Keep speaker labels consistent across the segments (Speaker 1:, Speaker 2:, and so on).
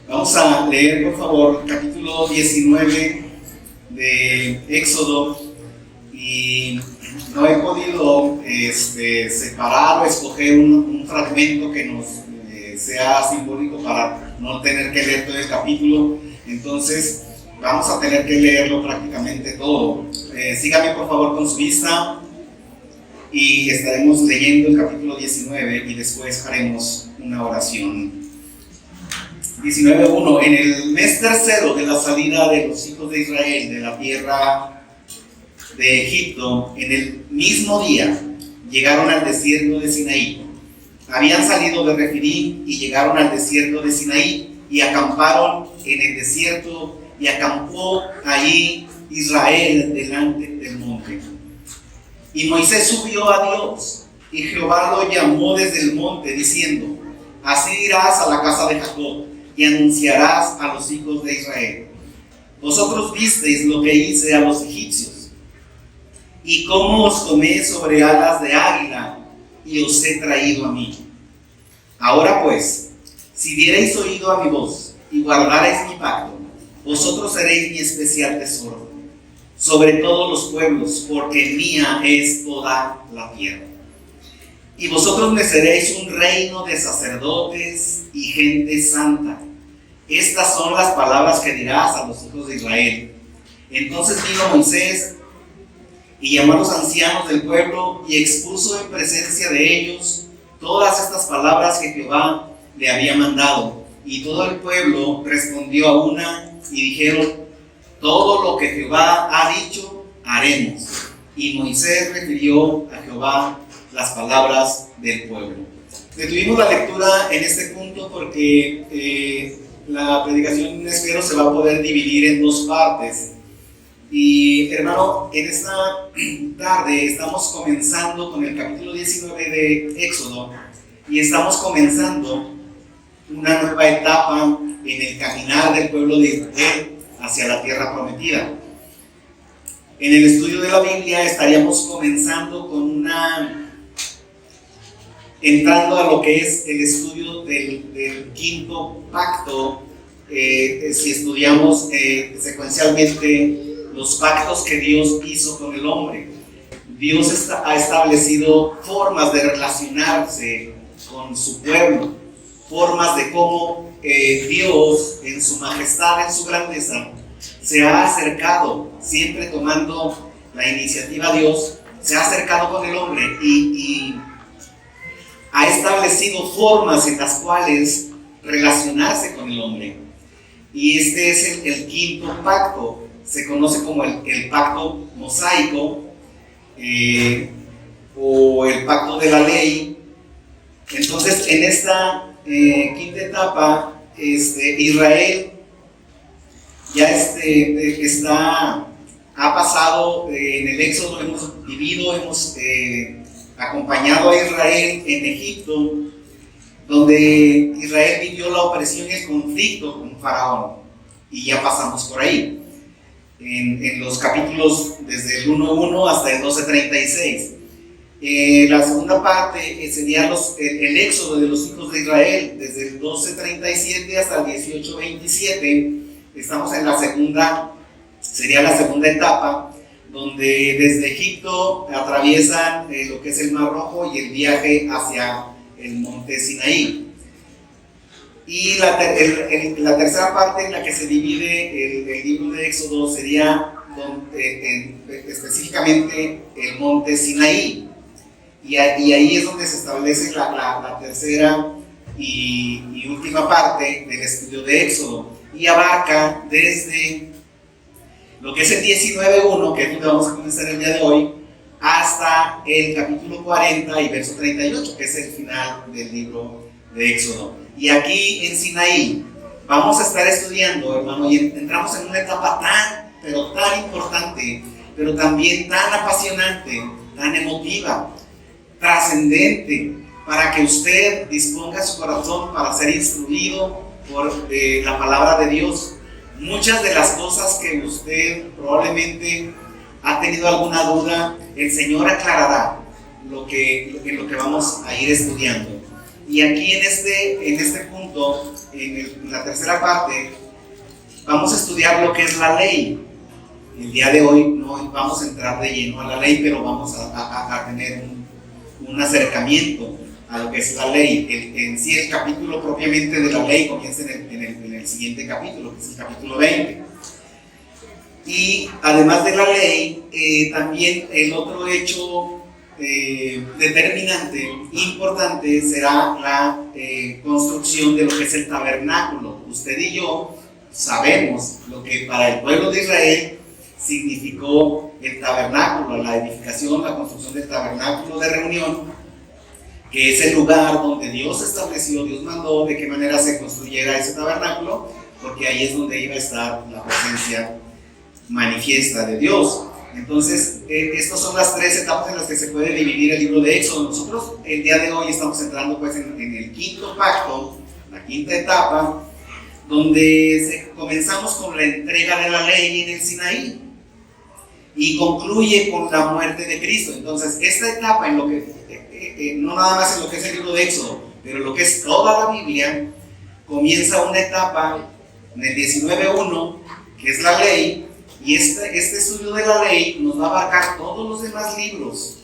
Speaker 1: Vamos a leer, por favor, capítulo 19 de Éxodo, y no he podido separar o escoger un fragmento que nos sea simbólico para no tener que leer todo el capítulo. Entonces vamos a tener que leerlo prácticamente todo. Sígame por favor con su vista y estaremos leyendo el capítulo 19 y después haremos una oración. 19:1. En el mes tercero de la salida de los hijos de Israel de la tierra de Egipto, en el mismo día llegaron al desierto de Sinaí. Habían salido de Refidim y llegaron al desierto de Sinaí y acamparon en el desierto, y acampó allí Israel delante del monte. Y Moisés subió a Dios, y Jehová lo llamó desde el monte, diciendo: así irás a la casa de Jacob y anunciarás a los hijos de Israel: vosotros visteis lo que hice a los egipcios, y cómo os tomé sobre alas de águila, y os he traído a mí. Ahora pues, si diereis oído a mi voz, y guardareis mi pacto, vosotros seréis mi especial tesoro sobre todos los pueblos, porque mía es toda la tierra. Y vosotros me seréis un reino de sacerdotes y gente santa. Estas son las palabras que dirás a los hijos de Israel. Entonces vino Moisés y llamó a los ancianos del pueblo y expuso en presencia de ellos todas estas palabras que Jehová le había mandado. Y todo el pueblo respondió a una y dijeron: todo lo que Jehová ha dicho, haremos. Y Moisés refirió a Jehová las palabras del pueblo. Detuvimos la lectura en este punto porque la predicación, espero, se va a poder dividir en dos partes. Y hermano, en esta tarde estamos comenzando con el capítulo 19 de Éxodo, y estamos comenzando una nueva etapa en el caminar del pueblo de Israel hacia la tierra prometida. En el estudio de la Biblia estaríamos comenzando con entrando a lo que es el estudio del quinto pacto. Si estudiamos secuencialmente los pactos que Dios hizo con el hombre, Dios ha establecido formas de relacionarse con su pueblo, formas de cómo Dios en su majestad, en su grandeza, se ha acercado, siempre tomando la iniciativa Dios, se ha acercado con el hombre y ha establecido formas en las cuales relacionarse con el hombre. Y este es el quinto pacto, se conoce como el pacto mosaico o el pacto de la ley. Entonces, en esta quinta etapa, Israel ya ha pasado en el Éxodo, hemos vivido, hemos acompañado a Israel en Egipto, donde Israel vivió la opresión y el conflicto con Faraón, y ya pasamos por ahí, en los capítulos desde el 1:1 hasta el 12:36. La segunda parte sería el éxodo de los hijos de Israel, desde el 12:37 hasta el 18:27. Estamos en sería la segunda etapa, donde desde Egipto atraviesan lo que es el Mar Rojo y el viaje hacia el monte Sinaí. Y la tercera parte en la que se divide el libro de Éxodo sería específicamente el monte Sinaí. Y ahí es donde se establece la tercera y última parte del estudio de Éxodo, y abarca desde lo que es el 19:1, que es donde vamos a comenzar el día de hoy, hasta el capítulo 40 y verso 38, que es el final del libro de Éxodo. Y aquí en Sinaí vamos a estar estudiando, hermano, y entramos en una etapa tan importante, pero también tan apasionante, tan emotiva, trascendente, para que usted disponga su corazón para ser instruido por la palabra de Dios. Muchas de las cosas que usted probablemente ha tenido alguna duda, el Señor aclarará en lo que vamos a ir estudiando. Y aquí en este punto, en la tercera parte, vamos a estudiar lo que es la ley. El día de hoy no vamos a entrar de lleno a la ley, pero vamos a tener un acercamiento a lo que es la ley. En sí, el capítulo propiamente de la ley comienza en el siguiente capítulo, que es el capítulo 20. Y además de la ley, también el otro hecho determinante, importante, será la construcción de lo que es el tabernáculo. Usted y yo sabemos lo que para el pueblo de Israel significó el tabernáculo, la edificación, la construcción del tabernáculo de reunión, que es el lugar donde Dios estableció, Dios mandó de qué manera se construyera ese tabernáculo, porque ahí es donde iba a estar la presencia manifiesta de Dios. Entonces, estas son las tres etapas en las que se puede dividir el libro de Éxodo. Nosotros el día de hoy estamos entrando pues en el quinto pacto, la quinta etapa, donde comenzamos con la entrega de la ley en el Sinaí y concluye con la muerte de Cristo. Entonces, esta etapa, en lo que no nada más en lo que es el libro de Éxodo, pero en lo que es toda la Biblia, comienza una etapa en el 19.1, que es la ley. Y este estudio de la ley nos va a abarcar todos los demás libros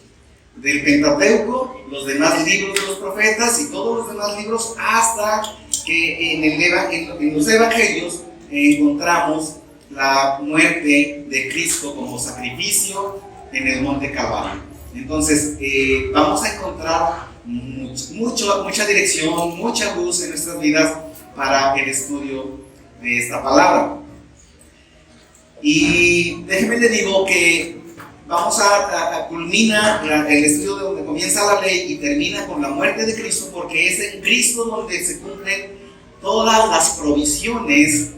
Speaker 1: del Pentateuco, los demás libros de los profetas y todos los demás libros, hasta que en los evangelios encontramos la muerte de Cristo como sacrificio en el monte Calvario. Entonces vamos a encontrar mucha dirección, mucha luz en nuestras vidas para el estudio de esta palabra. Y déjenme le digo que vamos a culminar el estudio de donde comienza la ley y termina con la muerte de Cristo, porque es en Cristo donde se cumplen todas las provisiones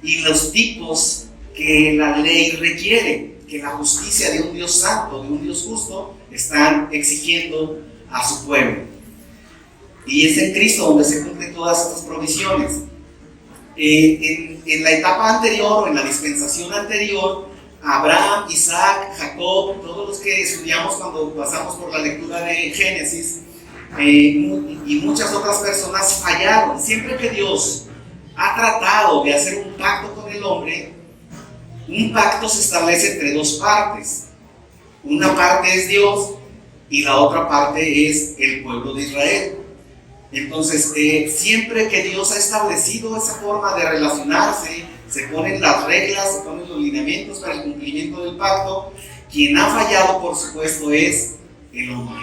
Speaker 1: y los tipos que la ley requiere, que la justicia de un Dios santo, de un Dios justo, están exigiendo a su pueblo. Y es en Cristo donde se cumplen todas estas provisiones. En la etapa anterior o en la dispensación anterior, Abraham, Isaac, Jacob, todos los que estudiamos cuando pasamos por la lectura de Génesis, y muchas otras personas fallaron. Siempre que Dios ha tratado de hacer un pacto con el hombre, un pacto se establece entre dos partes. Una parte es Dios y la otra parte es el pueblo de Israel. Entonces, siempre que Dios ha establecido esa forma de relacionarse, se ponen las reglas, se ponen los lineamientos para el cumplimiento del pacto. Quien ha fallado, por supuesto, es el hombre,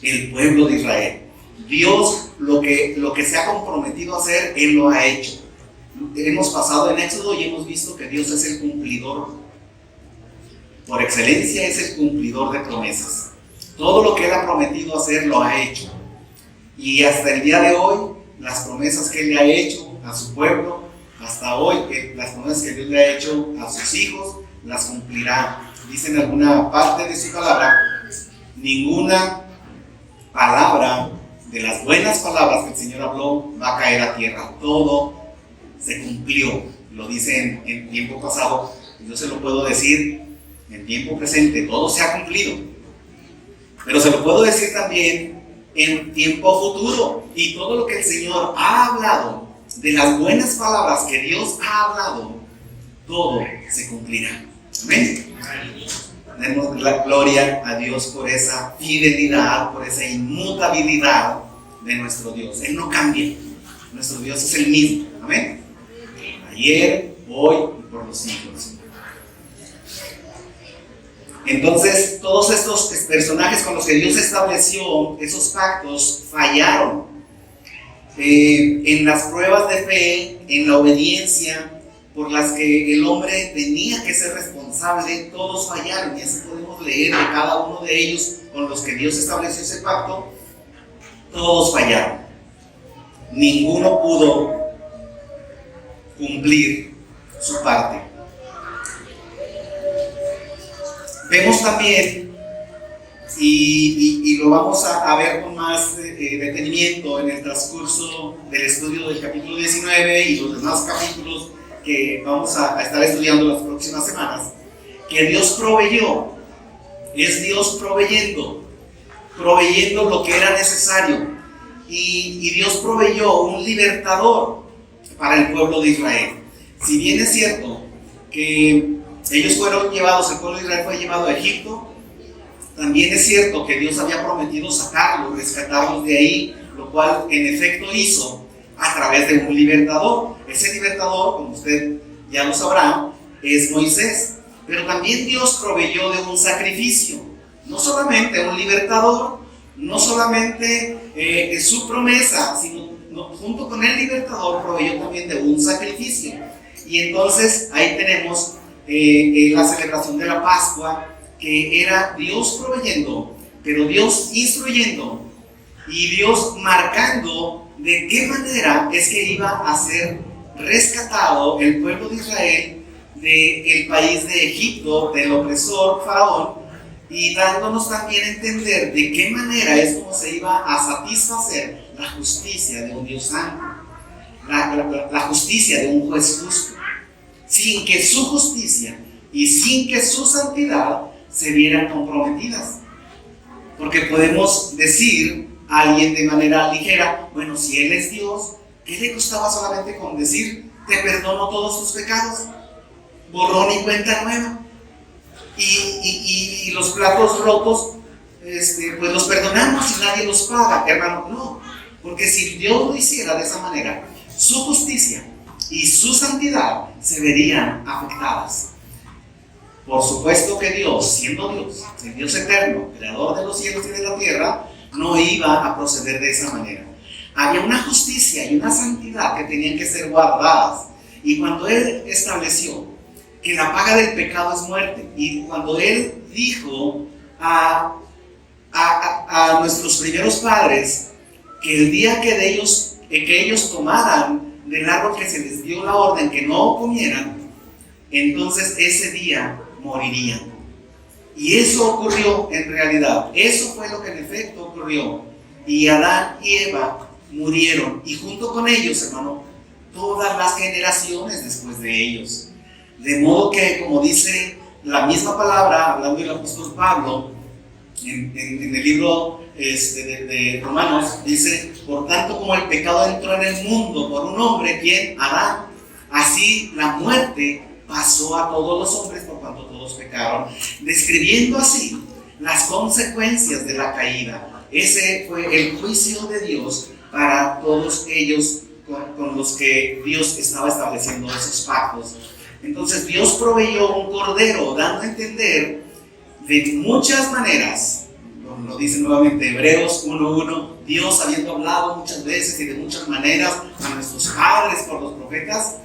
Speaker 1: el pueblo de Israel. Dios, lo que se ha comprometido a hacer, Él lo ha hecho. Hemos pasado en Éxodo y hemos visto que Dios es el cumplidor. Por excelencia, es el cumplidor de promesas. Todo lo que Él ha prometido hacer, lo ha hecho. Y hasta el día de hoy, las promesas que Él le ha hecho a su pueblo, hasta hoy, las promesas que Dios le ha hecho a sus hijos, las cumplirá. Dice en alguna parte de su palabra, ninguna palabra de las buenas palabras que el Señor habló va a caer a tierra. Todo se cumplió. Lo dice en tiempo pasado, yo se lo puedo decir en tiempo presente, todo se ha cumplido. Pero se lo puedo decir también en tiempo futuro, y todo lo que el Señor ha hablado, de las buenas palabras que Dios ha hablado, todo se cumplirá. Amén. Demos la gloria a Dios por esa fidelidad, por esa inmutabilidad de nuestro Dios. Él no cambia. Nuestro Dios es el mismo. Amén. Ayer, hoy y por los siglos. Entonces, todos estos personajes con los que Dios estableció esos pactos fallaron en las pruebas de fe, en la obediencia por las que el hombre tenía que ser responsable. Todos fallaron, y así podemos leer de cada uno de ellos con los que Dios estableció ese pacto. Todos fallaron, ninguno pudo cumplir su parte. Vemos también, y lo vamos a ver con más detenimiento en el transcurso del estudio del capítulo 19 y los demás capítulos que vamos a estar estudiando las próximas semanas, que Dios proveyó. Es Dios proveyendo lo que era necesario. y Dios proveyó un libertador para el pueblo de Israel. Si bien es cierto que ellos fueron llevados, el pueblo de Israel fue llevado a Egipto, también es cierto que Dios había prometido sacarlos, rescatarlos de ahí, lo cual en efecto hizo a través de un libertador. Ese libertador, como usted ya lo sabrá, es Moisés. Pero también Dios proveyó de un sacrificio, no solamente un libertador, no solamente su promesa, sino junto con el libertador proveyó también de un sacrificio. Y entonces ahí tenemos la celebración de la Pascua, que era Dios proveyendo, pero Dios instruyendo y Dios marcando de qué manera es que iba a ser rescatado el pueblo de Israel del país de Egipto, del opresor Faraón, y dándonos también a entender de qué manera es como se iba a satisfacer la justicia de un Dios santo, la justicia de un juez justo, sin que su justicia y sin que su santidad se vieran comprometidas. Porque podemos decir a alguien de manera ligera, bueno, si Él es Dios, ¿qué le costaba solamente con decir, te perdono todos tus pecados? Borrón y cuenta nueva. Y los platos rotos, pues los perdonamos y nadie los paga. Hermano, no. Porque si Dios lo hiciera de esa manera, su justicia y su santidad se verían afectadas. Por supuesto que Dios, siendo Dios, el Dios eterno, creador de los cielos y de la tierra, no iba a proceder de esa manera. Había una justicia y una santidad que tenían que ser guardadas. Y cuando Él estableció que la paga del pecado es muerte, y cuando Él dijo a nuestros primeros padres que el día que ellos tomaran del árbol que se les dio la orden que no comieran, entonces ese día morirían. Y eso ocurrió en realidad. Eso fue lo que en efecto ocurrió. Y Adán y Eva murieron, y junto con ellos, hermano, todas las generaciones después de ellos. De modo que, como dice la misma palabra, hablando del apóstol Pablo, en el libro de Romanos, dice, por tanto como el pecado entró en el mundo por un hombre, ¿quién? Adán, así la muerte pasó a todos los hombres por cuanto todos pecaron, describiendo así las consecuencias de la caída. Ese fue el juicio de Dios para todos ellos con los que Dios estaba estableciendo esos pactos. Entonces Dios proveyó un cordero, dando a entender de muchas maneras, lo dice nuevamente Hebreos 1:1, Dios habiendo hablado muchas veces y de muchas maneras a nuestros padres por los profetas,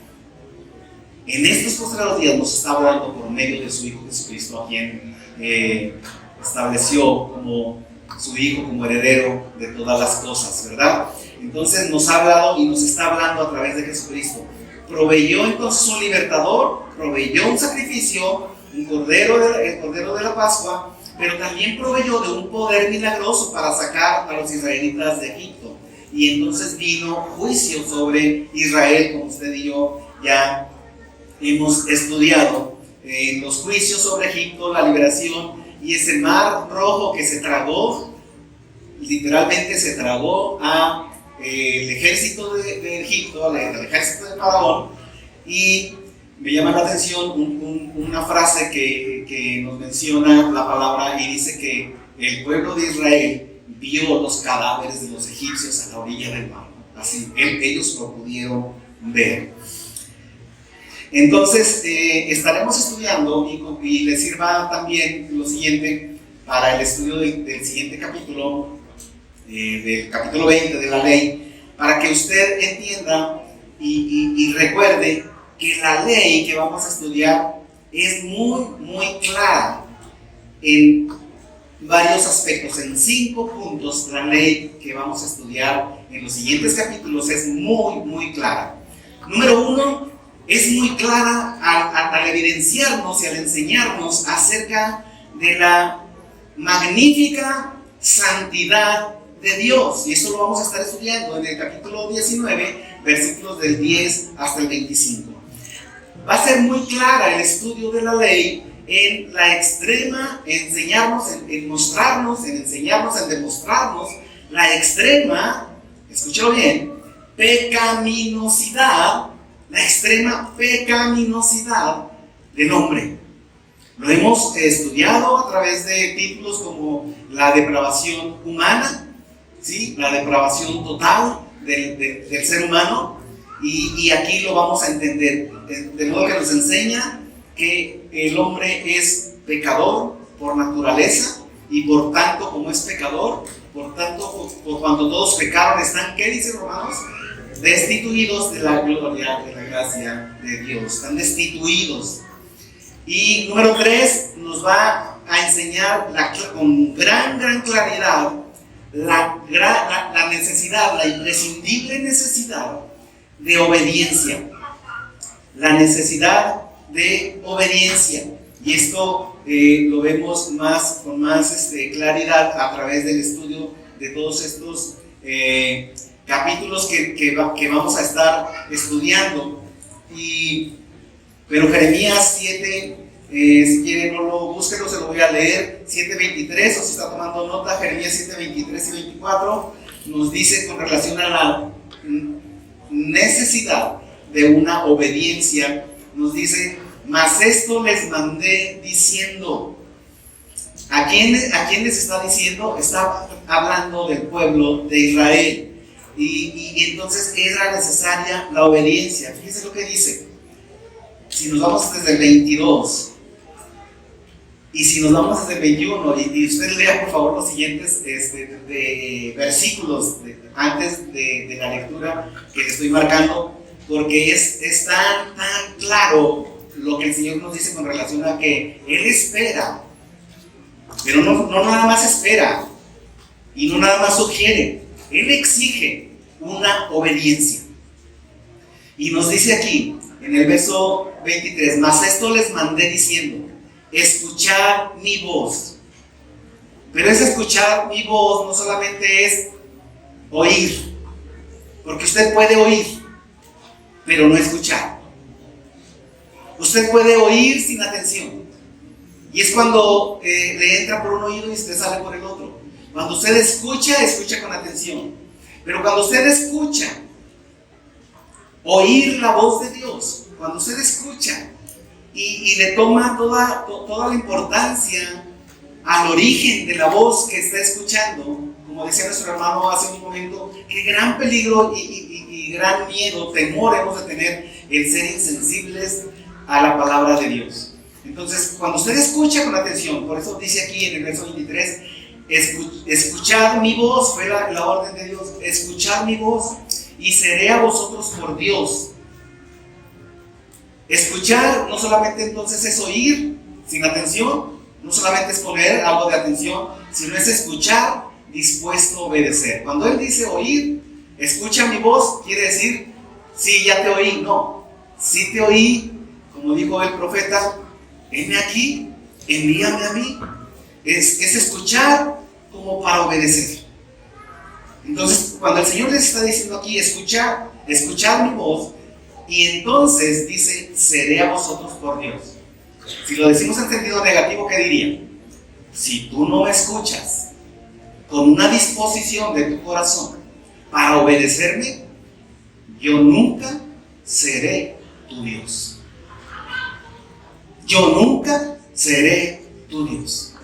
Speaker 1: en estos postreros días nos está hablando por medio de su Hijo Jesucristo, a quien estableció como su Hijo, como heredero de todas las cosas, ¿verdad? Entonces nos ha hablado y nos está hablando a través de Jesucristo. Proveyó entonces un libertador, proveyó un sacrificio, el cordero de la Pascua, pero también proveyó de un poder milagroso para sacar a los israelitas de Egipto. Y entonces vino juicio sobre Israel, como usted y yo ya hemos estudiado, los juicios sobre Egipto, la liberación y ese mar rojo que se tragó, literalmente se tragó a el ejército de Egipto, el ejército de Faraón. Y me llama la atención una frase que nos menciona la palabra y dice que el pueblo de Israel vio los cadáveres de los egipcios a la orilla del mar. Así, ellos lo pudieron ver. Entonces, estaremos estudiando y les sirva también lo siguiente para el estudio del siguiente capítulo, del capítulo 20 de la ley, para que usted entienda y recuerde que la ley que vamos a estudiar es muy clara en varios aspectos. En 5 puntos, la ley que vamos a estudiar en los siguientes capítulos es muy clara. Número 1, es muy clara al evidenciarnos y al enseñarnos acerca de la magnífica santidad de Dios. Y eso lo vamos a estar estudiando en el capítulo 19, versículos del 10 hasta el 25. Va a ser muy clara el estudio de la ley en la extrema, enseñarnos, en mostrarnos, en enseñarnos, en demostrarnos la extrema escúchalo bien, pecaminosidad, la extrema pecaminosidad del hombre. Lo hemos estudiado a través de títulos como la depravación humana, ¿sí? La depravación total del ser humano, y aquí lo vamos a entender, de modo que nos enseña que el hombre es pecador por naturaleza, y por tanto, como es pecador, por tanto, por cuanto todos pecaron, están, ¿qué dice Romanos? Destituidos de la gloria, de la gracia de Dios, están destituidos. Y número 3, nos va a enseñar con gran claridad la necesidad, la imprescindible necesidad de obediencia. La necesidad de obediencia. Y esto lo vemos con más claridad a través del estudio de todos estos capítulos que vamos a estar estudiando. Pero Jeremías 7, si quieren no lo búsquenlo, se lo voy a leer, 7:23, o si está tomando nota, Jeremías 7:23 y 24, nos dice con relación a la necesidad de una obediencia, nos dice: mas esto les mandé diciendo. ¿A quién les está diciendo? Está hablando del pueblo de Israel. Y entonces era necesaria la obediencia. Fíjense lo que dice. Si nos vamos desde el 22 y si nos vamos desde el 21, y usted lea por favor los siguientes versículos antes de la lectura que le estoy marcando, porque es tan claro lo que el Señor nos dice con relación a que Él espera, pero no nada más espera y no nada más sugiere, Él exige una obediencia. Y nos dice aquí en el verso 23: mas esto les mandé diciendo, escuchad mi voz. Pero ese escuchar mi voz no solamente es oír, porque usted puede oír, pero no escuchar. Usted puede oír sin atención, y es cuando le entra por un oído y usted sale por el otro. Cuando usted escucha con atención. Pero cuando usted escucha, oír la voz de Dios, cuando usted escucha y le toma toda la importancia al origen de la voz que está escuchando, como decía nuestro hermano hace un momento, qué gran peligro y gran miedo, temor hemos de tener el ser insensibles a la palabra de Dios. Entonces, cuando usted escucha con atención, por eso dice aquí en el verso 23, escuchad mi voz, fue la orden de Dios, escuchad mi voz y seré a vosotros por Dios. Escuchar no solamente entonces es oír sin atención, no solamente es poner algo de atención, sino es escuchar dispuesto a obedecer. Cuando Él dice oír, escucha mi voz, quiere decir, sí, ya te oí. No, sí te oí, como dijo el profeta, heme aquí, envíame a mí. Es escuchar como para obedecer. Entonces, cuando el Señor les está diciendo aquí, escuchar mi voz, y entonces dice, seré a vosotros por Dios. Si lo decimos en sentido negativo, ¿qué diría? Si tú no escuchas con una disposición de tu corazón para obedecerme, yo nunca seré tu Dios. Yo nunca seré tu Dios.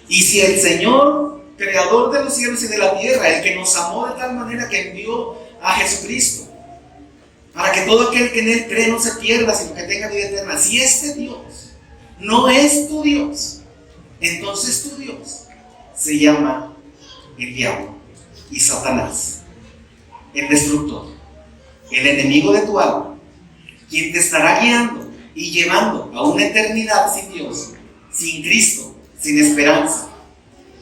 Speaker 1: Y si el Señor, creador de los cielos y de la tierra, el que nos amó de tal manera que envió a Jesucristo, para que todo aquel que en Él cree no se pierda, sino que tenga vida eterna, si este Dios no es tu Dios, entonces tu Dios se llama el diablo y Satanás, el destructor, el enemigo de tu alma, quien te estará guiando y llevando a una eternidad sin Dios, sin Cristo, sin esperanza,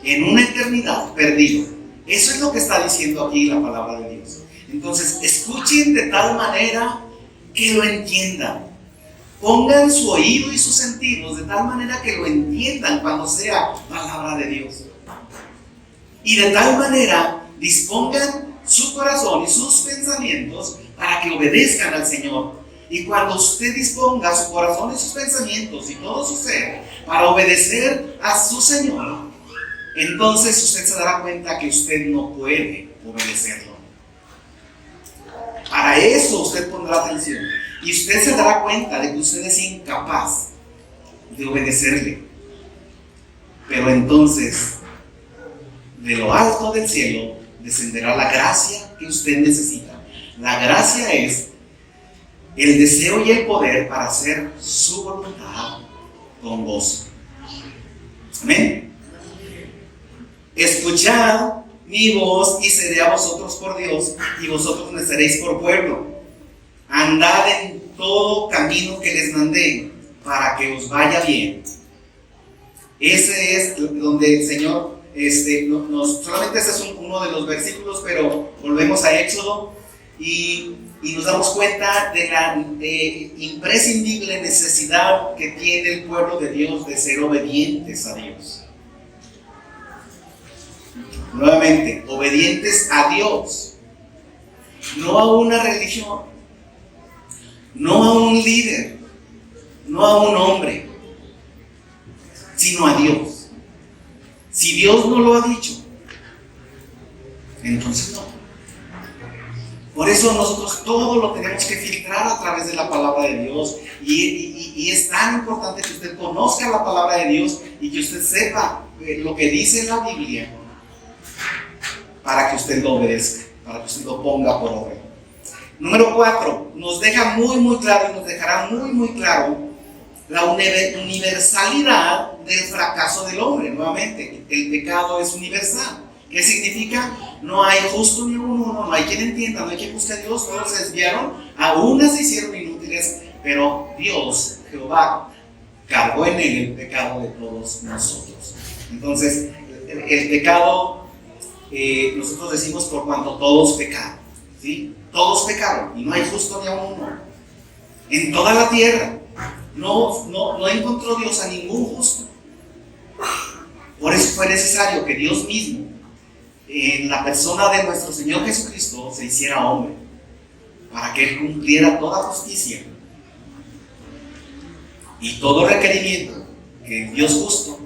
Speaker 1: en una eternidad perdido. Eso es lo que está diciendo aquí la palabra de Dios. Entonces, escuchen de tal manera que lo entiendan. Pongan su oído y sus sentidos de tal manera que lo entiendan cuando sea palabra de Dios. Y de tal manera dispongan su corazón y sus pensamientos para que obedezcan al Señor. Y cuando usted disponga su corazón y sus pensamientos y todo su ser para obedecer a su Señor, entonces usted se dará cuenta que usted no puede obedecerlo. Para eso usted pondrá atención. Y usted se dará cuenta de que usted es incapaz de obedecerle. Pero entonces, de lo alto del cielo, descenderá la gracia que usted necesita. La gracia es el deseo y el poder para hacer su voluntad con gozo. Amén. Escuchad mi voz y seré a vosotros por Dios, y vosotros me seréis por pueblo. Andad en todo camino que les mandé, para que os vaya bien. Ese es donde el Señor, solamente ese es uno de los versículos, pero volvemos a Éxodo y nos damos cuenta de la imprescindible necesidad que tiene el pueblo de Dios de ser obedientes a Dios. Nuevamente, obedientes a Dios, no a una religión, no a un líder, no a un hombre, sino a Dios. Si Dios no lo ha dicho, entonces no. Por eso nosotros todo lo tenemos que filtrar a través de la palabra de Dios. Y es tan importante que usted conozca la palabra de Dios y que usted sepa lo que dice la Biblia para que usted lo obedezca, para que usted lo ponga por obra. Número 4, nos deja muy claro y nos dejará muy claro la universalidad del fracaso del hombre. Nuevamente, el pecado es universal. ¿Qué significa? No hay justo ni uno, no hay quien entienda, no hay quien busque a Dios. Todos se desviaron, aún se hicieron inútiles, pero Dios, Jehová, cargó en él el pecado de todos nosotros. Entonces, el pecado, nosotros decimos por cuanto todos pecaron, ¿sí? Todos pecaron y no hay justo ni a uno. En toda la tierra no encontró Dios a ningún justo. Por eso fue necesario que Dios mismo, en la persona de nuestro Señor Jesucristo, se hiciera hombre, para que Él cumpliera toda justicia y todo requerimiento que el Dios justo,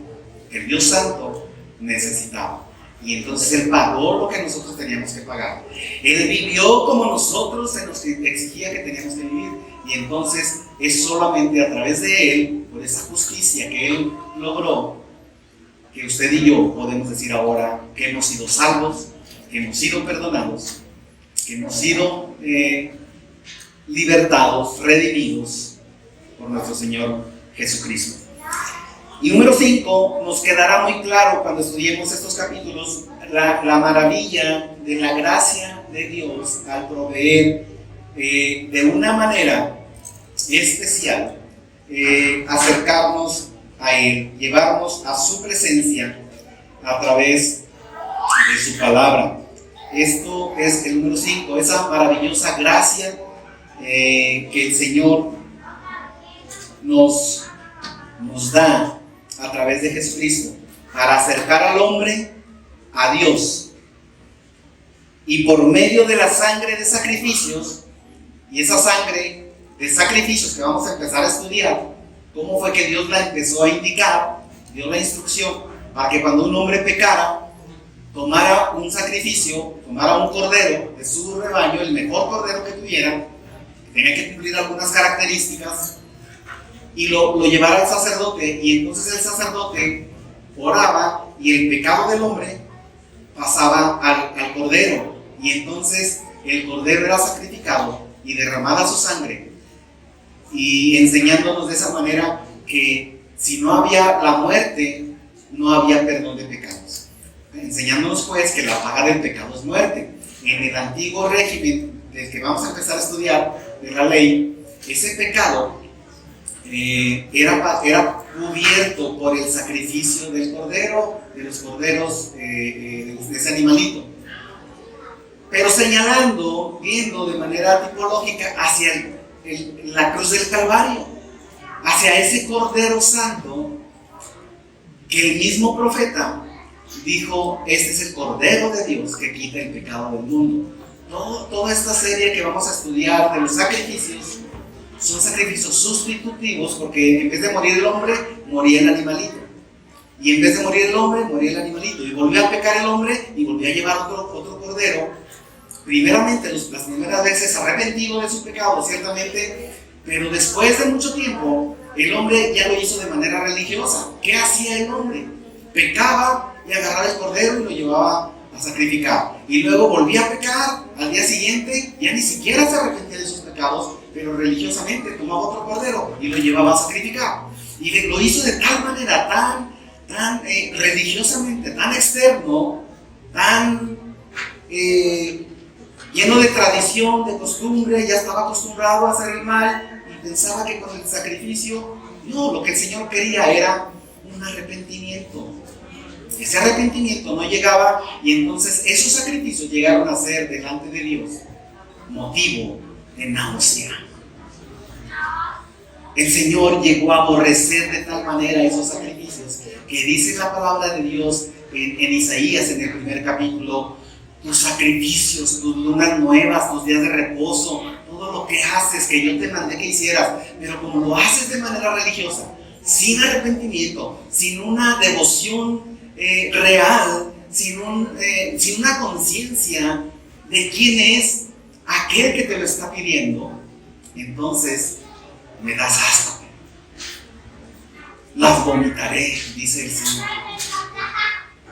Speaker 1: que el Dios santo necesitaba. Y entonces Él pagó lo que nosotros teníamos que pagar. Él vivió como nosotros se nos exigía que teníamos que vivir. Y entonces es solamente a través de Él, por esa justicia que Él logró, que usted y yo podemos decir ahora que hemos sido salvos, que hemos sido perdonados, que hemos sido libertados, redimidos por nuestro Señor Jesucristo. Y número 5, nos quedará muy claro cuando estudiemos estos capítulos la maravilla de la gracia de Dios al proveer de una manera especial, acercarnos a Él, llevarnos a su presencia a través de su palabra. Esto es el número 5, esa maravillosa gracia que el Señor nos da a través de Jesucristo para acercar al hombre a Dios. Y por medio de la sangre de sacrificios, y esa sangre de sacrificios que vamos a empezar a estudiar, cómo fue que Dios la empezó a indicar, dio la instrucción para que cuando un hombre pecara, tomara un sacrificio, tomara un cordero de su rebaño, el mejor cordero que tuviera, que tenía que cumplir algunas características, y lo llevara al sacerdote, y entonces el sacerdote oraba y el pecado del hombre pasaba al cordero, y entonces el cordero era sacrificado y derramada su sangre, y enseñándonos de esa manera que si no había la muerte, no había perdón de pecados. Enseñándonos pues que la paga del pecado es muerte. En el antiguo régimen del que vamos a empezar a estudiar, de la ley, ese pecado era cubierto por el sacrificio del cordero, de los corderos, de ese animalito, pero señalando, viendo de manera tipológica hacia la cruz del Calvario, hacia ese Cordero Santo que el mismo profeta dijo: este es el Cordero de Dios que quita el pecado del mundo. Toda esta serie que vamos a estudiar de los sacrificios son sacrificios sustitutivos, porque en vez de morir el hombre, moría el animalito. Y en vez de morir el hombre, moría el animalito. Y volvió a pecar el hombre y volvió a llevar otro cordero. Primeramente, las primeras veces arrepentido de su pecado, ciertamente, pero después de mucho tiempo, el hombre ya lo hizo de manera religiosa. ¿Qué hacía el hombre? Pecaba y agarraba el cordero y lo llevaba a sacrificar. Y luego volvía a pecar al día siguiente, ya ni siquiera se arrepentía de sus pecados, pero religiosamente tomaba otro cordero y lo llevaba a sacrificar. Y lo hizo de tal manera, tan religiosamente, tan externo, tan lleno de tradición, de costumbre, ya estaba acostumbrado a hacer el mal y pensaba que con el sacrificio, no, lo que el Señor quería era un arrepentimiento. Ese arrepentimiento no llegaba y entonces esos sacrificios llegaron a ser delante de Dios motivo de náusea. El Señor llegó a aborrecer de tal manera esos sacrificios que dice la palabra de Dios en Isaías, en el primer capítulo: tus sacrificios, tus lunas nuevas, tus días de reposo, todo lo que haces que yo te mandé que hicieras, pero como lo haces de manera religiosa, sin arrepentimiento, sin una devoción real, sin una conciencia de quién es aquel que te lo está pidiendo, entonces me das asco. Las vomitaré, dice el Señor.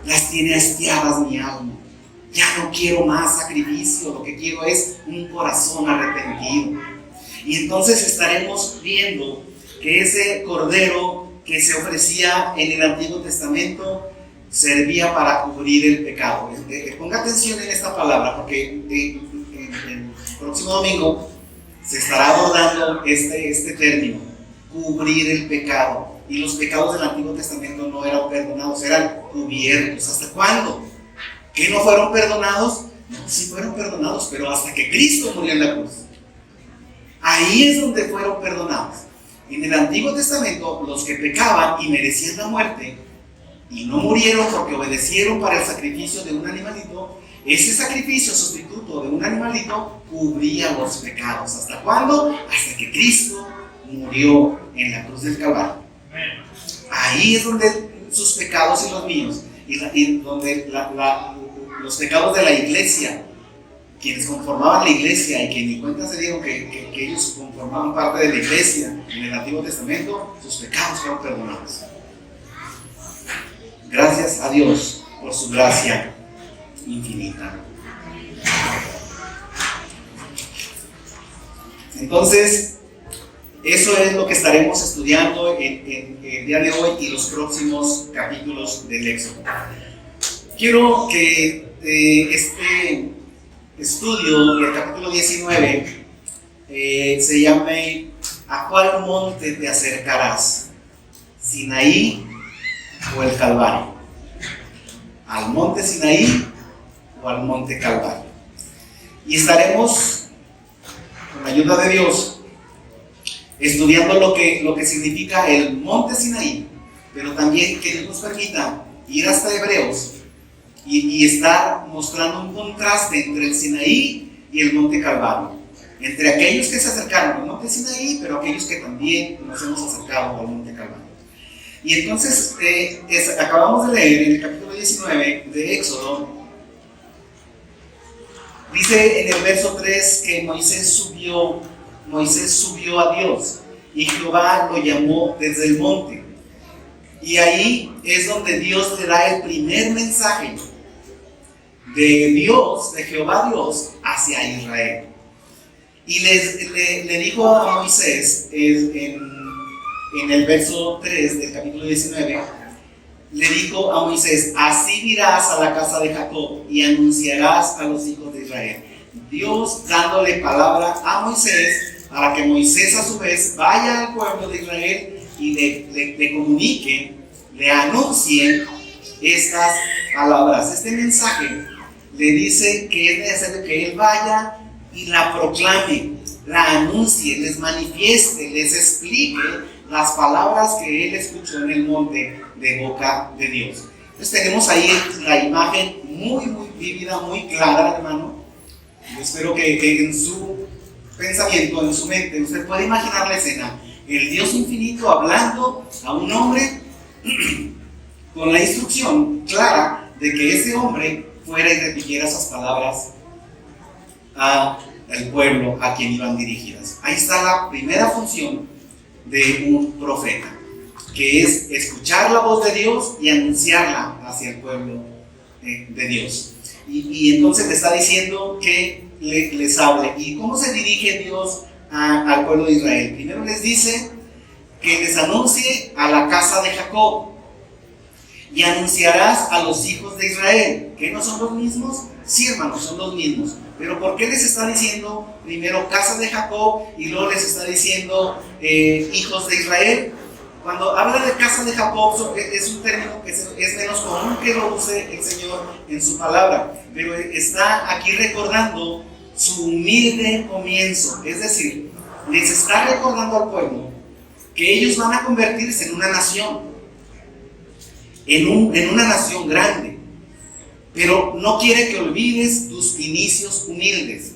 Speaker 1: Las tiene hastiadas mi alma. Ya no quiero más sacrificio, lo que quiero es un corazón arrepentido. Y entonces estaremos viendo que ese cordero que se ofrecía en el Antiguo Testamento servía para cubrir el pecado. Ponga atención en esta palabra, porque el próximo domingo se estará abordando este término: cubrir el pecado. Y los pecados del Antiguo Testamento no eran perdonados, eran cubiertos. ¿Hasta cuándo? ¿Que no fueron perdonados? No, sí fueron perdonados, pero hasta que Cristo murió en la cruz. Ahí es donde fueron perdonados. En el Antiguo Testamento, los que pecaban y merecían la muerte y no murieron porque obedecieron para el sacrificio de un animalito, ese sacrificio sustituto de un animalito cubría los pecados. ¿Hasta cuándo? Hasta que Cristo murió en la cruz del Calvario. Ahí es donde sus pecados y los míos, y donde los pecados de la iglesia, quienes conformaban la iglesia y que ni cuenta se dieron que ellos conformaban parte de la iglesia en el Antiguo Testamento, sus pecados fueron perdonados. Gracias a Dios por su gracia infinita. Entonces, eso es lo que estaremos estudiando en el día de hoy y los próximos capítulos del Éxodo. Quiero que este estudio del capítulo 19 se llame ¿a cuál monte te acercarás? ¿Sinaí o el Calvario? ¿Al monte Sinaí o al monte Calvario? Y estaremos, con la ayuda de Dios, estudiando lo que significa el monte Sinaí, pero también que Dios nos permita ir hasta Hebreos y estar mostrando un contraste entre el Sinaí y el monte Calvario, entre aquellos que se acercaron al monte Sinaí, pero aquellos que también nos hemos acercado al monte Calvario. Y entonces acabamos de leer en el capítulo 19 de Éxodo, dice en el verso 3 que Moisés subió a Dios y Jehová lo llamó desde el monte. Y ahí es donde Dios le da el primer mensaje de Jehová Dios hacia Israel. Y le dijo a Moisés en el verso 3 del capítulo 19, le dijo a Moisés: así dirás a la casa de Jacob y anunciarás a los hijos de Israel. Dios dándole palabra a Moisés para que Moisés a su vez vaya al pueblo de Israel y le comunique, le anuncie estas palabras. Este mensaje le dice que es necesario que él vaya y la proclame, la anuncie, les manifieste, les explique las palabras que él escuchó en el monte de boca de Dios. Entonces tenemos ahí la imagen muy vívida, muy clara, hermano. Yo espero que en su pensamiento, en su mente, usted pueda imaginar la escena: el Dios infinito hablando a un hombre con la instrucción clara de que ese hombre fuera y repitiera esas palabras al pueblo a quien iban dirigidas. Ahí está la primera función de un profeta, que es escuchar la voz de Dios y anunciarla hacia el pueblo de Dios. Y entonces le está diciendo que les hable. ¿Y cómo se dirige Dios al pueblo de Israel? Primero les dice que les anuncie a la casa de Jacob. Y anunciarás a los hijos de Israel. ¿Que no son los mismos? Sí, hermanos, son los mismos. Pero ¿por qué les está diciendo primero casa de Jacob y luego les está diciendo hijos de Israel? Cuando habla de casa de Jacob es un término que es menos común que lo use el Señor en su palabra, pero está aquí recordando su humilde comienzo. Es decir, les está recordando al pueblo que ellos van a convertirse en una nación, en una nación grande, pero no quiere que olvides tus inicios humildes.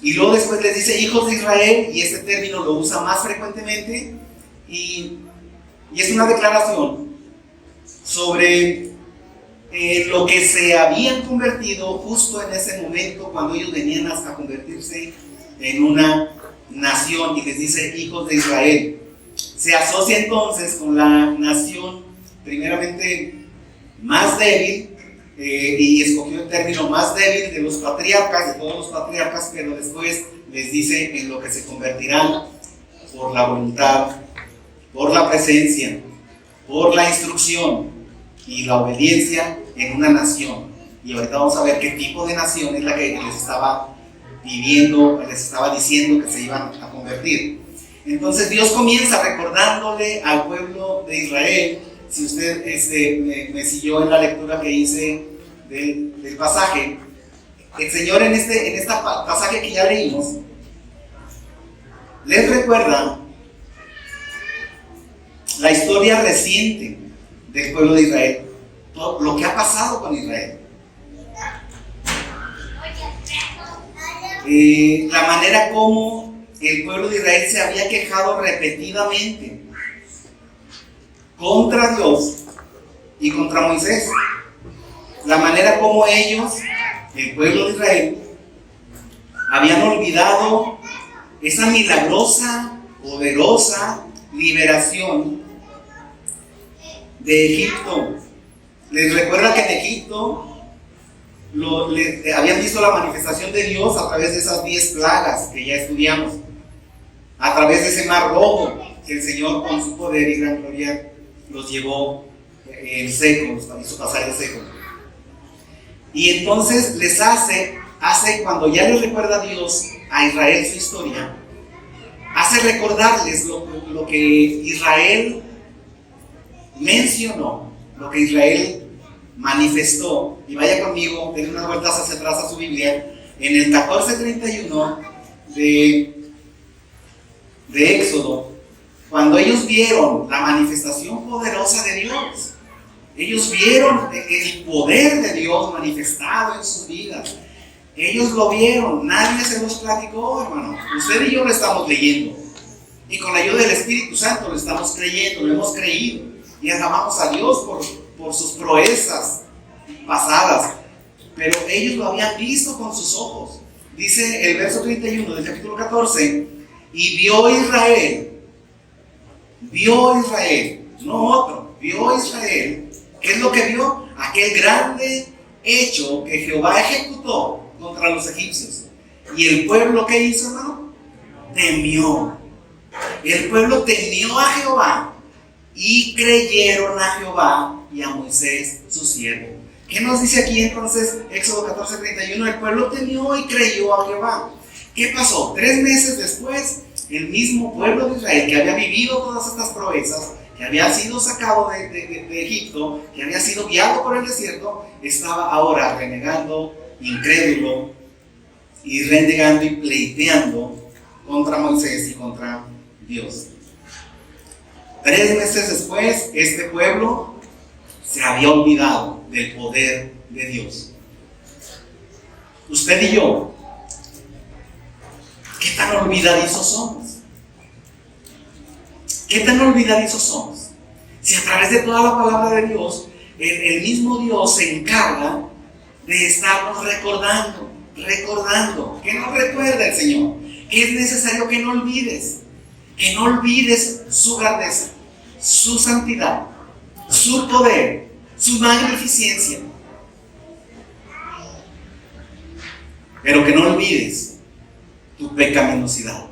Speaker 1: Y luego después les dice hijos de Israel, y este término lo usa más frecuentemente, y es una declaración sobre lo que se habían convertido justo en ese momento cuando ellos venían hasta convertirse en una nación, y les dice hijos de Israel. Se asocia entonces con la nación primeramente más débil, y escogió el término más débil de los patriarcas, de todos los patriarcas, pero después les dice en lo que se convertirán por la voluntad, por la presencia, por la instrucción y la obediencia en una nación. Y ahorita vamos a ver qué tipo de nación es la que les estaba pidiendo, les estaba diciendo que se iban a convertir. Entonces Dios comienza recordándole al pueblo de Israel. Si usted me siguió en la lectura que hice del pasaje, el Señor en este pasaje que ya leímos les recuerda la historia reciente del pueblo de Israel, todo lo que ha pasado con Israel, la manera como el pueblo de Israel se había quejado repetidamente contra Dios y contra Moisés, la manera como ellos, el pueblo de Israel, habían olvidado esa milagrosa, poderosa liberación de Egipto. Les recuerda que en Egipto habían visto la manifestación de Dios a través de esas 10 plagas que ya estudiamos, a través de ese mar rojo que el Señor con su poder y gran gloria los llevó en seco, los hizo pasar en seco. Y entonces les hace cuando ya les recuerda a Dios a Israel su historia, hace recordarles lo que Israel mencionó, lo que Israel manifestó. Y vaya conmigo, denle unas vueltas hacia atrás a su Biblia, en el 14:31 de Éxodo, cuando ellos vieron la manifestación poderosa de Dios. Ellos vieron el poder de Dios manifestado en sus vidas. Ellos lo vieron, nadie se los platicó, hermano. Usted y yo lo estamos leyendo. Y con la ayuda del Espíritu Santo lo estamos creyendo, lo hemos creído. Y alabamos a Dios por sus proezas pasadas. Pero ellos lo habían visto con sus ojos. Dice el verso 31 del capítulo 14, y vio Israel, no otro, vio Israel. ¿Qué es lo que vio? Aquel grande hecho que Jehová ejecutó contra los egipcios. ¿Y el pueblo qué hizo, hermano? Temió. El pueblo temió a Jehová y creyeron a Jehová y a Moisés su siervo. ¿Qué nos dice aquí entonces Éxodo 14:31? El pueblo temió y creyó a Jehová. ¿Qué pasó? 3 meses después, el mismo pueblo de Israel que había vivido todas estas proezas, que había sido sacado de Egipto, que había sido guiado por el desierto, estaba ahora renegando, incrédulo, y renegando y pleiteando contra Moisés y contra Dios. 3 meses después, este pueblo se había olvidado del poder de Dios. Usted y yo, ¿qué tan olvidadizos somos? ¿Qué tan olvidadizos somos? Si a través de toda la palabra de Dios, el mismo Dios se encarga de estarnos recordando, que nos recuerda el Señor, que es necesario que no olvides su grandeza, su santidad, su poder, su magnificencia. Pero que no olvides tu pecaminosidad,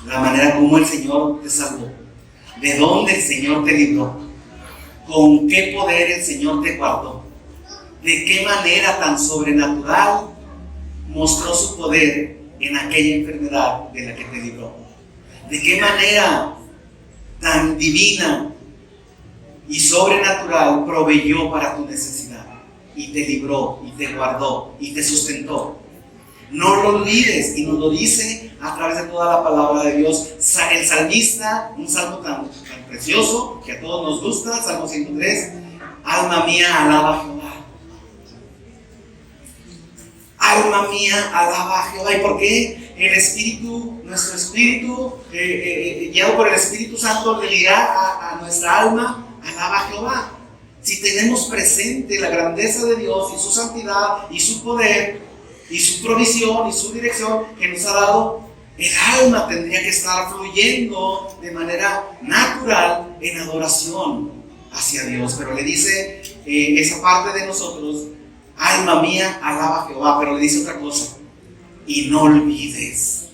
Speaker 1: la manera como el Señor te salvó, de dónde el Señor te libró, con qué poder el Señor te guardó, de qué manera tan sobrenatural mostró su poder en aquella enfermedad de la que te libró, de qué manera tan divina y sobrenatural proveyó para tu necesidad y te libró y te guardó y te sustentó. No lo olvides, y nos lo dice a través de toda la palabra de Dios. El salmista, un salmo tan precioso que a todos nos gusta, Salmo 103, alma mía, alaba a Jehová. Alma mía, alaba a Jehová. ¿Y por qué? El Espíritu, nuestro Espíritu, guiado por el Espíritu Santo, le dirá a nuestra alma, alaba a Jehová. Si tenemos presente la grandeza de Dios y su santidad y su poder y su provisión y su dirección que nos ha dado, el alma tendría que estar fluyendo de manera natural en adoración hacia Dios. Pero le dice esa parte de nosotros, alma mía, alaba a Jehová. Pero le dice otra cosa, y no olvides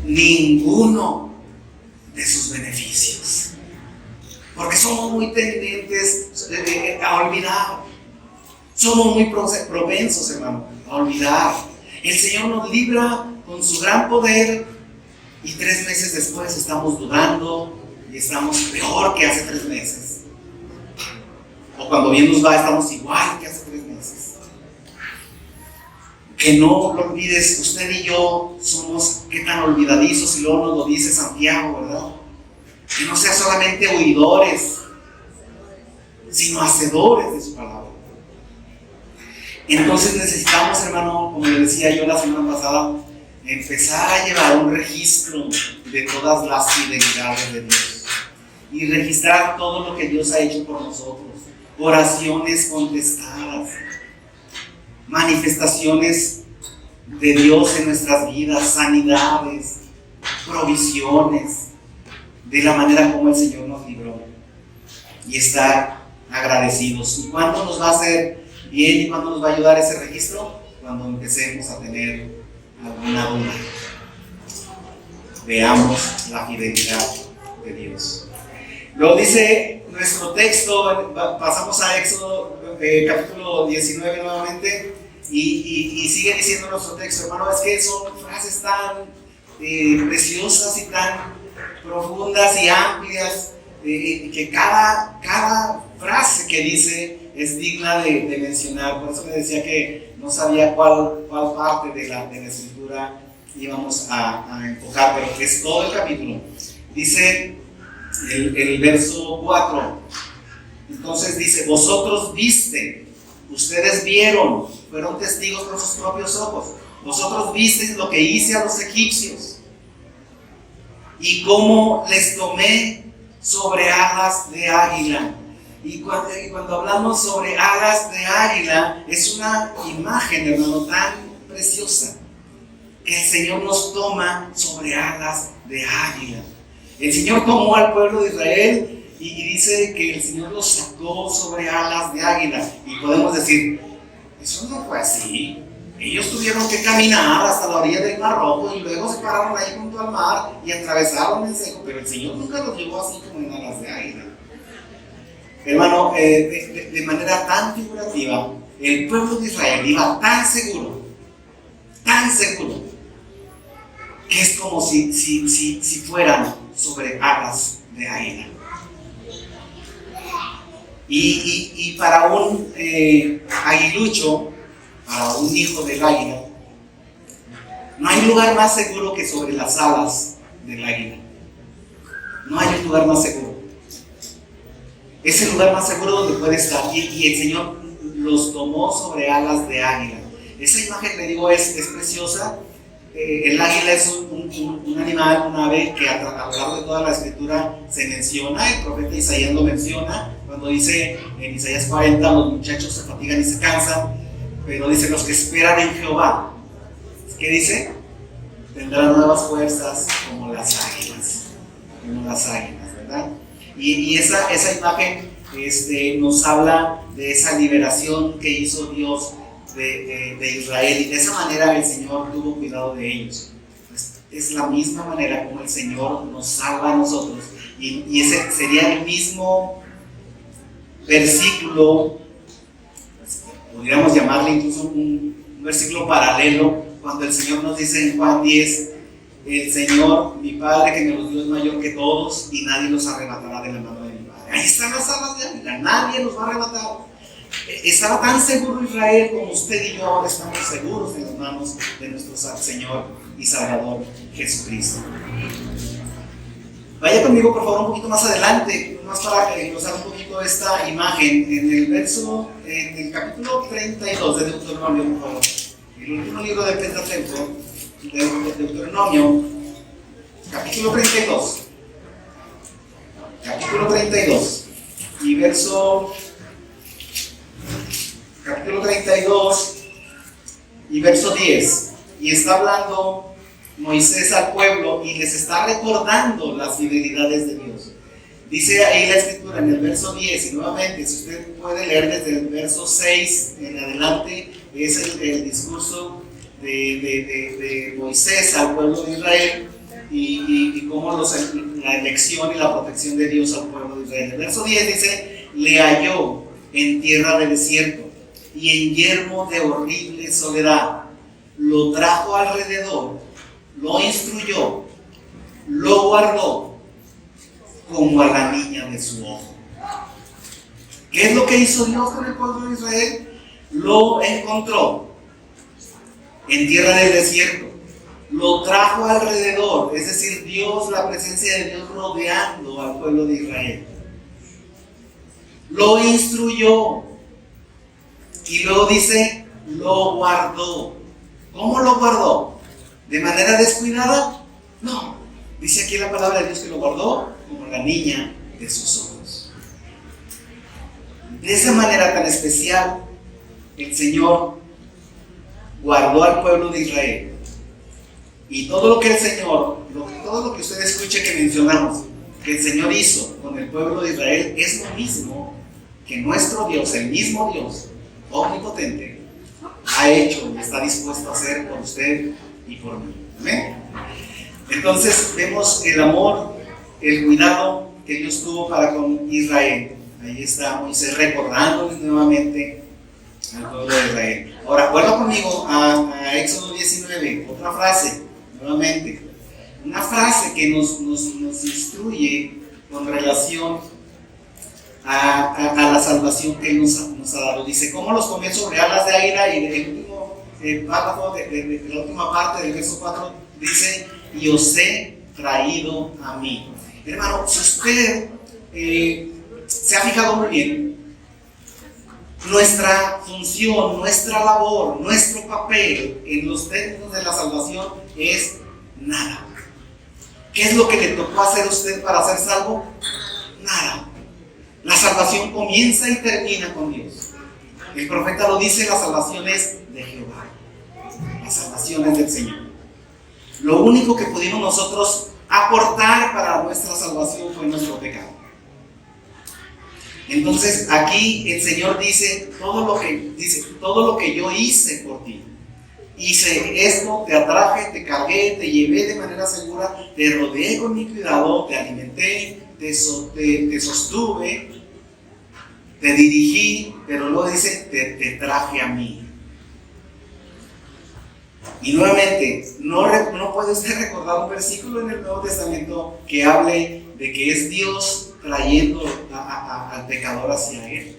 Speaker 1: ninguno de sus beneficios, porque somos muy tendentes a olvidar. Somos muy propensos, hermano, a olvidar. El Señor nos libra con su gran poder y 3 meses después estamos dudando y estamos peor que hace 3 meses. O cuando bien nos va, estamos igual que hace 3 meses. Que no lo olvides, usted y yo somos qué tan olvidadizos, y luego nos lo dice Santiago, ¿verdad? Que no sean solamente oidores, sino hacedores de su palabra. Entonces necesitamos, hermano, como le decía yo la semana pasada, empezar a llevar un registro de todas las fidelidades de Dios y registrar todo lo que Dios ha hecho por nosotros, oraciones contestadas, manifestaciones de Dios en nuestras vidas, sanidades, provisiones, de la manera como el Señor nos libró, y estar agradecidos. ¿Y cuándo nos va a hacer bien y cuándo nos va a ayudar ese registro? Cuando empecemos a tener alguna duda. Veamos la fidelidad de Dios. Luego dice nuestro texto, pasamos a Éxodo capítulo 19 nuevamente, y sigue diciendo nuestro texto, hermano, es que son frases tan preciosas y tan profundas y amplias, que cada frase que dice es digna de mencionar. Por eso me decía que no sabía cuál parte de la escritura íbamos a enfocar, pero que es todo el capítulo. Dice el verso 4, entonces dice, vosotros viste, ustedes vieron, fueron testigos con sus propios ojos, vosotros visteis lo que hice a los egipcios y cómo les tomé sobre alas de águila. Y cuando hablamos sobre alas de águila, es una imagen, hermano, tan preciosa, que el Señor nos toma sobre alas de águila. El Señor tomó al pueblo de Israel y dice que el Señor los sacó sobre alas de águila. Y podemos decir, eso no fue así. Ellos tuvieron que caminar hasta la orilla del Mar Rojo y luego se pararon ahí junto al mar y atravesaron el seco, pero el Señor nunca los llevó así como en alas de águila. Hermano, de manera tan figurativa, el pueblo de Israel iba tan seguro, que es como si fueran sobre alas de águila. Y para un aguilucho, para un hijo del águila, no hay lugar más seguro que sobre las alas del águila. No hay un lugar más seguro. Es el lugar más seguro donde puede estar. Y el Señor los tomó sobre alas de águila. Esa imagen, le digo, es preciosa. El águila es un un animal, un ave, que a lo largo de toda la escritura se menciona. El profeta Isaías lo menciona cuando dice en Isaías 40: los muchachos se fatigan y se cansan, pero dice: los que esperan en Jehová, ¿qué dice? Tendrán nuevas fuerzas como las águilas, ¿verdad? Y esa imagen nos habla de esa liberación que hizo Dios de Israel, y de esa manera el Señor tuvo cuidado de ellos. Es la misma manera como el Señor nos salva a nosotros, y ese sería el mismo versículo, podríamos llamarle incluso un versículo paralelo, cuando el Señor nos dice en Juan 10: el Señor, mi Padre que me los dio, es mayor que todos, y nadie los arrebatará de la mano de mi Padre. Ahí están las armas de Águila, nadie los va a arrebatar. Estaba tan seguro Israel como usted y yo ahora estamos seguros en las manos de nuestro Señor y Salvador Jesucristo. Vaya conmigo por favor un poquito más adelante, más para glosar un poquito esta imagen, en el capítulo 32 de Deuteronomio, por favor. El último libro del Pentateuco, de Deuteronomio, capítulo 32. Capítulo 32 y capítulo 32 y verso 10. Y está hablando Moisés al pueblo y les está recordando las fidelidades de Dios. Dice ahí la escritura en el verso 10, y nuevamente, si usted puede leer desde el verso 6 en adelante, es el discurso de Moisés al pueblo de Israel, y cómo la elección y la protección de Dios al pueblo de Israel. El verso 10 dice: le halló en tierra de desierto y en yermo de horrible soledad, lo trajo alrededor, lo instruyó, lo guardó como a la niña de su ojo. ¿Qué es lo que hizo Dios con el pueblo de Israel? Lo encontró en tierra del desierto, lo trajo alrededor, es decir, Dios, la presencia de Dios rodeando al pueblo de Israel. Lo instruyó, y luego dice: lo guardó. ¿Cómo lo guardó? ¿De manera descuidada? No. Dice aquí la palabra de Dios que lo guardó como la niña de sus ojos. De esa manera tan especial, el Señor guardó al pueblo de Israel. Y todo lo que el Señor, todo lo que usted escuche que mencionamos, que el Señor hizo con el pueblo de Israel, es lo mismo que nuestro Dios, el mismo Dios omnipotente, ha hecho y está dispuesto a hacer por usted y por mí. ¿Amén? Entonces vemos el amor, el cuidado que Dios tuvo para con Israel. Ahí está Moisés recordándoles nuevamente al pueblo de Israel. Ahora vuelva conmigo a Éxodo 19, otra frase, nuevamente. Una frase que nos instruye con relación a la salvación que Él nos ha dado. Dice: ¿cómo los comió sobre alas de águila? Y el último párrafo de la última parte del verso 4 dice: y os he traído a mí. Hermano, si usted se ha fijado muy bien, nuestra función, nuestra labor, nuestro papel en los términos de la salvación es nada. ¿Qué es lo que le tocó hacer a usted para ser salvo? Nada. La salvación comienza y termina con Dios. El profeta lo dice: la salvación es de Jehová. La salvación es del Señor. Lo único que pudimos nosotros aportar para nuestra salvación fue nuestro pecado. Entonces aquí el Señor dice todo lo que yo hice por ti. Hice esto, te atraje, te cargué, te llevé de manera segura, te rodeé con mi cuidado, te alimenté, te sostuve, te dirigí, pero luego dice: te traje a mí. Y nuevamente, no puede usted recordar un versículo en el Nuevo Testamento que hable de que es Dios trayendo al pecador hacia Él.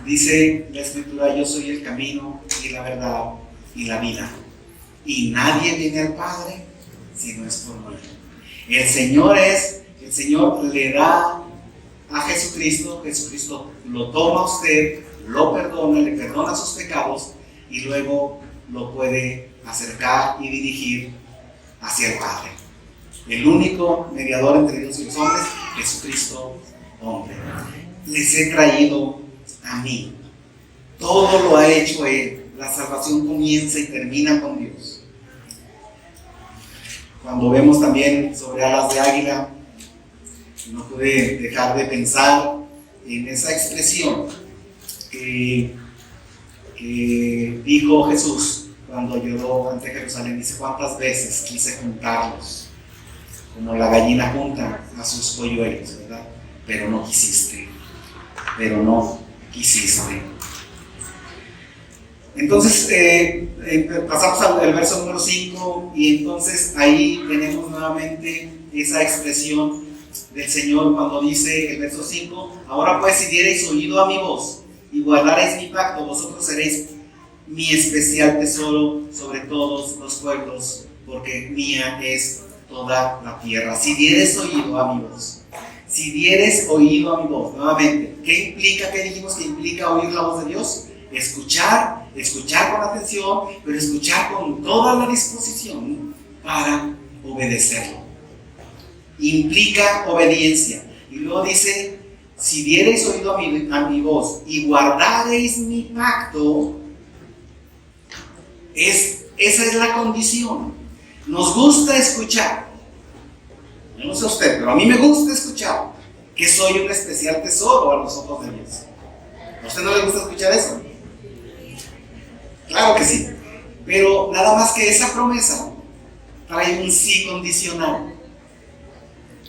Speaker 1: Dice la Escritura: yo soy el camino y la verdad y la vida, y nadie viene al Padre si no es por mí. El Señor le da a Jesucristo lo toma a usted, lo perdona, le perdona sus pecados, y luego lo puede acercar y dirigir hacia el Padre. el único mediador entre Dios y los hombres, Jesucristo, hombre. Les he traído a mí. Todo lo ha hecho Él. La salvación comienza y termina con Dios. Cuando vemos también sobre alas de águila, no pude dejar de pensar en esa expresión que dijo Jesús cuando lloró ante Jerusalén. Dice: ¿cuántas veces quise juntarlos como la gallina junta a sus polluelos, ¿verdad? Pero no quisiste. Pero no quisiste. Entonces, pasamos al verso número 5, y entonces ahí tenemos nuevamente esa expresión del Señor cuando dice el verso 5: ahora pues, si diereis oído a mi voz y guardareis mi pacto, vosotros seréis mi especial tesoro sobre todos los pueblos, porque mía es toda la tierra. Si dieres oído a mi voz. Si dieres oído a mi voz. Nuevamente, ¿qué implica? ¿Qué dijimos que implica oír la voz de Dios? Escuchar con atención, pero escuchar con toda la disposición para obedecerlo. Implica obediencia. Y luego dice: si diereis oído a mi voz y guardareis mi pacto, esa es la condición. Nos gusta escuchar. No sé a usted, pero a mí me gusta escuchar que soy un especial tesoro a los ojos de Dios. ¿A usted no le gusta escuchar eso? Claro que sí. Pero nada más que esa promesa trae un sí condicional.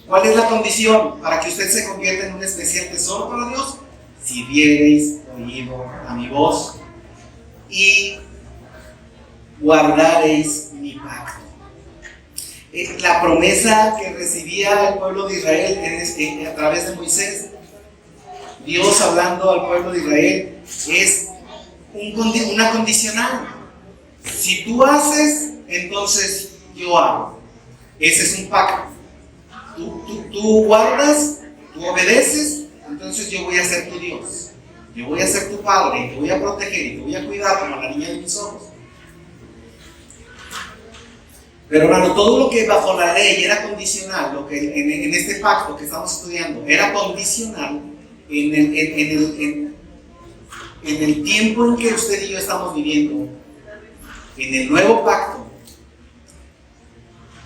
Speaker 1: ¿Cuál es la condición para que usted se convierta en un especial tesoro para Dios? Si diereis oído a mi voz y guardareis mi pacto. La promesa que recibía el pueblo de Israel a través de Moisés, Dios hablando al pueblo de Israel, es una condicional. Si tú haces, entonces yo hago. Ese es un pacto. Tú guardas, tú obedeces, entonces yo voy a ser tu Dios. Yo voy a ser tu padre, te voy a proteger y te voy a cuidar como la niña de mis ojos. Pero hermano, todo lo que bajo la ley era condicional, lo que en este pacto que estamos estudiando era condicional, en el tiempo en que usted y yo estamos viviendo, en el nuevo pacto,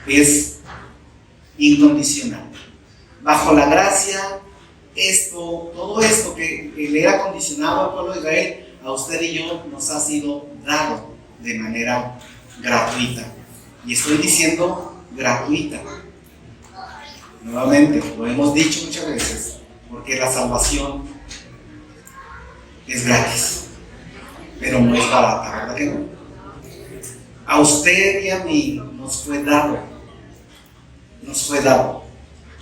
Speaker 1: es incondicional. Bajo la gracia, todo esto que le era condicionado al pueblo de Israel, a usted y yo nos ha sido dado de manera gratuita. Y estoy diciendo gratuita. Nuevamente, lo hemos dicho muchas veces, porque la salvación es gratis, pero no es barata, ¿verdad que no? A usted y a mí nos fue dado,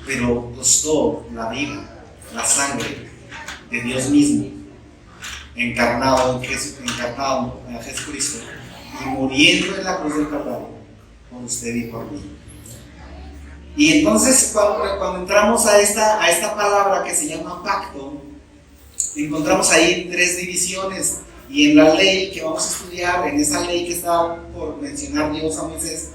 Speaker 1: pero costó la vida, la sangre de Dios mismo, encarnado en Jesucristo, y muriendo en la cruz del Calvario por usted y por mí. Y entonces cuando entramos a esta palabra que se llama pacto, encontramos ahí tres divisiones. Y en la ley que vamos a estudiar, en esa ley que está por mencionar Dios a Moisés,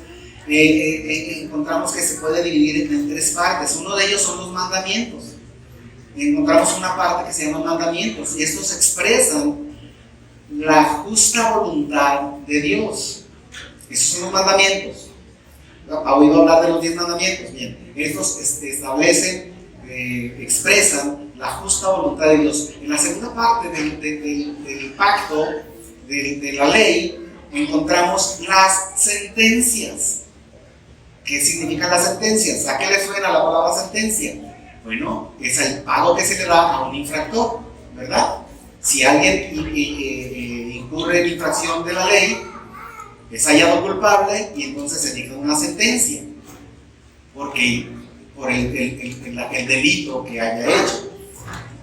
Speaker 1: encontramos que se puede dividir en tres partes. Uno de ellos son los mandamientos. Encontramos una parte que se llama mandamientos, y estos expresan la justa voluntad de Dios. Esos son los mandamientos. ¿Ha oído hablar de los 10 mandamientos? Bien, estos expresan la justa voluntad de Dios. En la segunda parte del pacto, de la ley, encontramos las sentencias. ¿Qué significan las sentencias? ¿A qué le suena la palabra sentencia? Bueno, es el pago que se le da a un infractor, ¿verdad? Si alguien incurre en infracción de la ley, es hallado culpable y entonces se dicta una sentencia por el delito que haya hecho.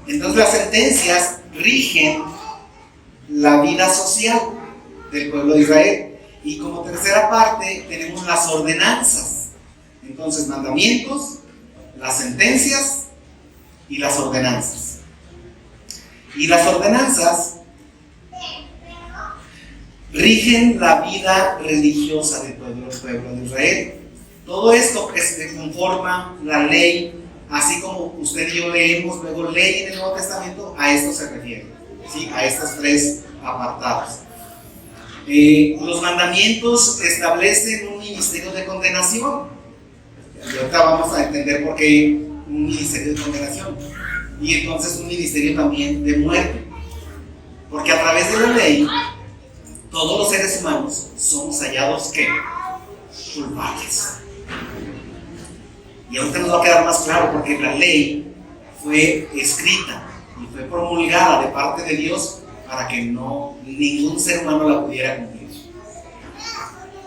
Speaker 1: Entonces las sentencias rigen la vida social del pueblo de Israel. Y como tercera parte tenemos las ordenanzas. Entonces, mandamientos, las sentencias y las ordenanzas. Y las ordenanzas rigen la vida religiosa del pueblo de Israel. Todo esto conforma la ley, así como usted y yo leemos luego ley en el Nuevo Testamento, a esto se refiere, ¿sí? A estos tres apartados. Los mandamientos establecen un ministerio de condenación, y ahorita vamos a entender por qué un ministerio de condenación, y entonces un ministerio también de muerte, porque a través de la ley todos los seres humanos somos hallados ¿qué? Culpables. Y ahorita nos va a quedar más claro, porque la ley fue escrita y fue promulgada de parte de Dios para que ningún ser humano la pudiera cumplir.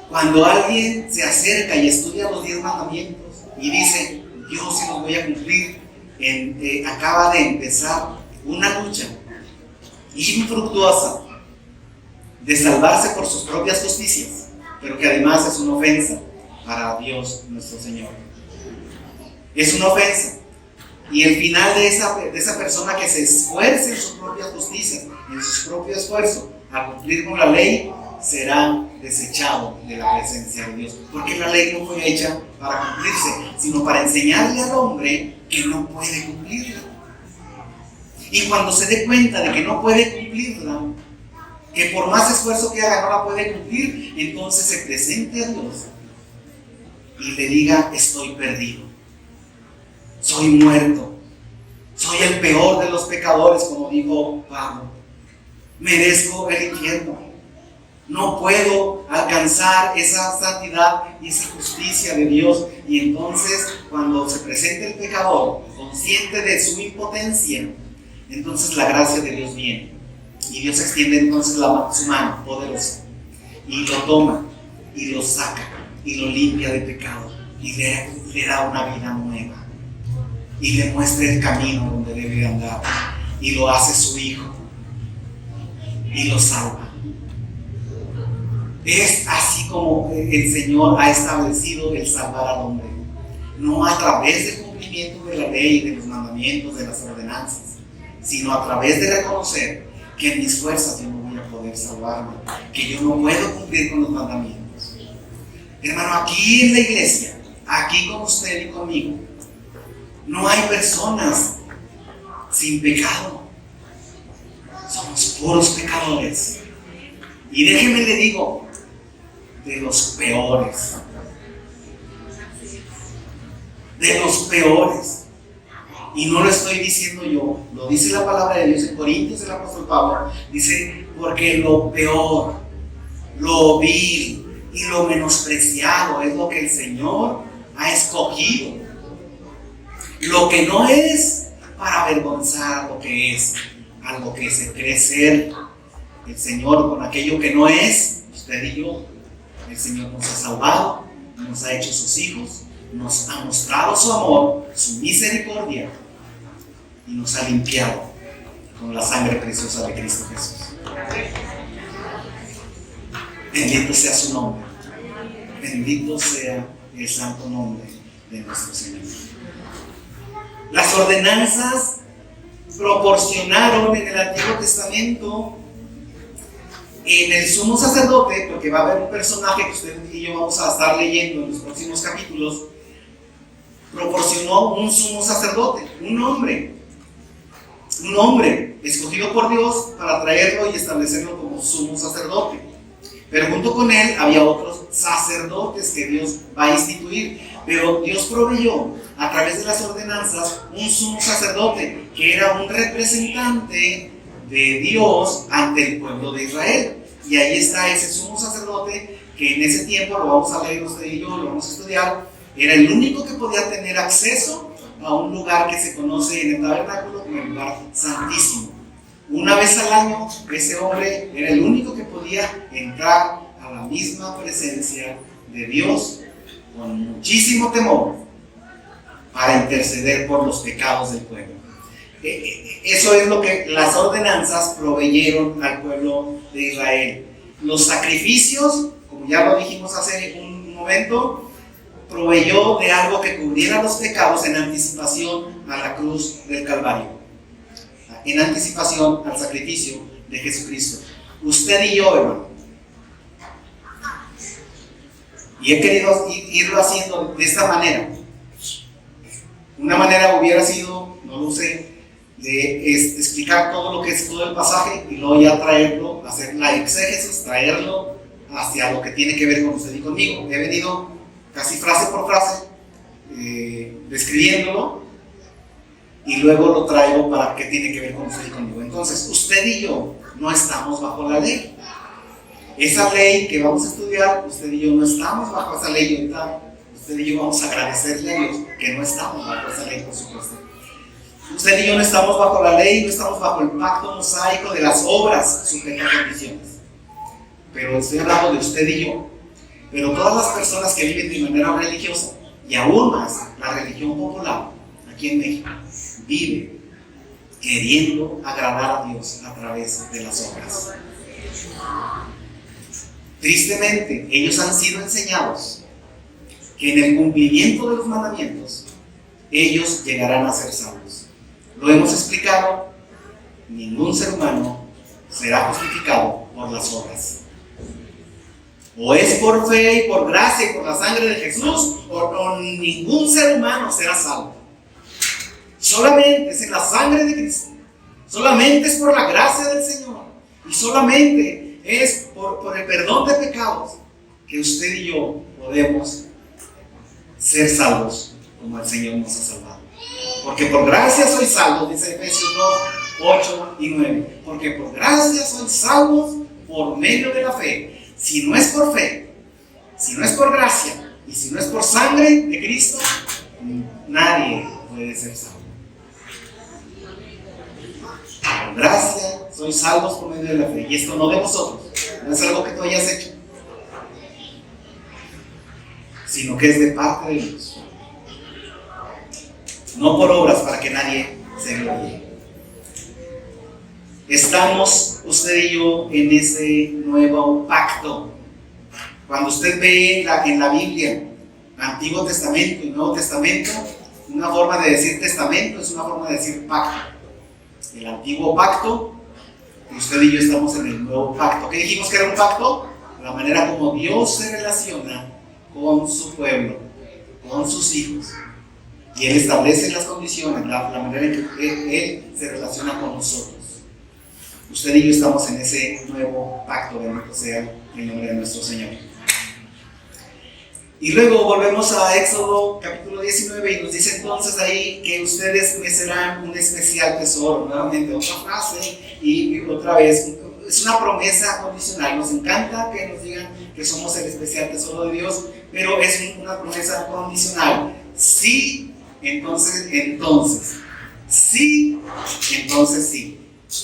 Speaker 1: Cuando alguien se acerca y estudia los 10 mandamientos y dice, yo sí los voy a cumplir, acaba de empezar una lucha infructuosa de salvarse por sus propias justicias, pero que además es una ofensa para Dios nuestro Señor. Es una ofensa. Y el final de esa persona que se esfuerce en sus propias justicias, en su propio esfuerzo, a cumplir con la ley, será desechado de la presencia de Dios. Porque la ley no fue hecha para cumplirse, sino para enseñarle al hombre que no puede cumplirla. Y cuando se dé cuenta de que no puede cumplirla, que por más esfuerzo que haga no la puede cumplir, entonces se presente a Dios y le diga, estoy perdido, soy muerto, soy el peor de los pecadores, como dijo Pablo, merezco el infierno, no puedo alcanzar esa santidad y esa justicia de Dios. Y entonces cuando se presente el pecador consciente de su impotencia, entonces la gracia de Dios viene y Dios extiende entonces su mano poderosa y lo toma y lo saca y lo limpia de pecado y le da una vida nueva y le muestra el camino donde debe andar y lo hace su hijo y lo salva. Es así como el Señor ha establecido el salvar al hombre, no a través del cumplimiento de la ley, de los mandamientos, de las ordenanzas, sino a través de reconocer que en mis fuerzas yo no voy a poder salvarme, que yo no puedo cumplir con los mandamientos. Hermano, aquí en la iglesia, aquí con usted y conmigo, no hay personas sin pecado, somos puros pecadores. Y déjeme le digo, de los peores. De los peores. Y no lo estoy diciendo yo, lo dice la palabra de Dios en Corintios, el apóstol Pablo. Dice, porque lo peor, lo vil y lo menospreciado es lo que el Señor ha escogido. Lo que no es, para avergonzar lo que es, a lo que se cree ser. El Señor con aquello que no es, usted y yo, el Señor nos ha salvado, nos ha hecho sus hijos, nos ha mostrado su amor, su misericordia y nos ha limpiado con la sangre preciosa de Cristo Jesús. Bendito sea su nombre, bendito sea el santo nombre de nuestro Señor. Las ordenanzas proporcionaron en el Antiguo Testamento en el sumo sacerdote, porque va a haber un personaje que usted y yo vamos a estar leyendo en los próximos capítulos, proporcionó un sumo sacerdote, un hombre escogido por Dios para traerlo y establecerlo como sumo sacerdote. Pero junto con él había otros sacerdotes que Dios va a instituir. Pero Dios proveyó a través de las ordenanzas un sumo sacerdote que era un representante de Dios ante el pueblo de Israel. Y ahí está ese sumo sacerdote que en ese tiempo, lo vamos a leer usted y yo, lo vamos a estudiar, era el único que podía tener acceso a un lugar que se conoce en el tabernáculo como el lugar santísimo. Una vez al año ese hombre era el único que podía entrar a la misma presencia de Dios con muchísimo temor para interceder por los pecados del pueblo. Eso es lo que las ordenanzas proveyeron al pueblo de Israel. Los sacrificios, como ya lo dijimos hace un momento, proveyó de algo que cubriera los pecados en anticipación a la cruz del Calvario, en anticipación al sacrificio de Jesucristo. Usted y yo, hermano, Y he querido irlo haciendo de esta manera. Una manera hubiera sido, no lo sé, de explicar todo lo que es todo el pasaje y luego ya traerlo, hacer la exégesis, traerlo hacia lo que tiene que ver con usted y conmigo. He venido casi frase por frase describiéndolo y luego lo traigo para qué tiene que ver con usted y conmigo. Entonces, usted y yo no estamos bajo la ley. Esa ley que vamos a estudiar, usted y yo no estamos bajo esa ley. Ahorita usted y yo vamos a agradecerle a Dios que no estamos bajo esa ley, por supuesto. Usted y yo no estamos bajo la ley, no estamos bajo el pacto mosaico de las obras sujetas a condiciones. Pero estoy hablando de usted y yo. Pero todas las personas que viven de manera religiosa, y aún más la religión popular aquí en México, vive queriendo agradar a Dios a través de las obras. Tristemente, ellos han sido enseñados que en el cumplimiento de los mandamientos, ellos llegarán a ser salvos. Lo hemos explicado, ningún ser humano será justificado por las obras. O es por fe y por gracia y por la sangre de Jesús, o ningún ser humano será salvo. Solamente es en la sangre de Cristo, solamente es por la gracia del Señor, y solamente es por el perdón de pecados que usted y yo podemos ser salvos como el Señor nos ha salvado. Porque por gracia sois salvos, dice Efesios 2, 8 y 9. Porque por gracia sois salvos por medio de la fe. Si no es por fe, si no es por gracia y si no es por sangre de Cristo, nadie puede ser salvo. Por gracia sois salvos por medio de la fe. Y esto no de vosotros, no es algo que tú hayas hecho, sino que es de parte de Dios. No por obras para que nadie se gloríe. Estamos usted y yo en ese nuevo pacto. Cuando usted ve en la Biblia, Antiguo Testamento y Nuevo Testamento, una forma de decir testamento es una forma de decir pacto. El antiguo pacto, usted y yo estamos en el nuevo pacto. ¿Qué dijimos que era un pacto? La manera como Dios se relaciona con su pueblo, con sus hijos. Y Él establece las condiciones, la manera en que Él se relaciona con nosotros. Usted y yo estamos en ese nuevo pacto, bendito sea el nombre de nuestro Señor. Y luego volvemos a Éxodo capítulo 19 y nos dice entonces ahí que ustedes me serán un especial tesoro. Nuevamente otra frase y otra vez, es una promesa condicional. Nos encanta que nos digan que somos el especial tesoro de Dios, pero es una promesa condicional. Sí, entonces, sí, entonces sí,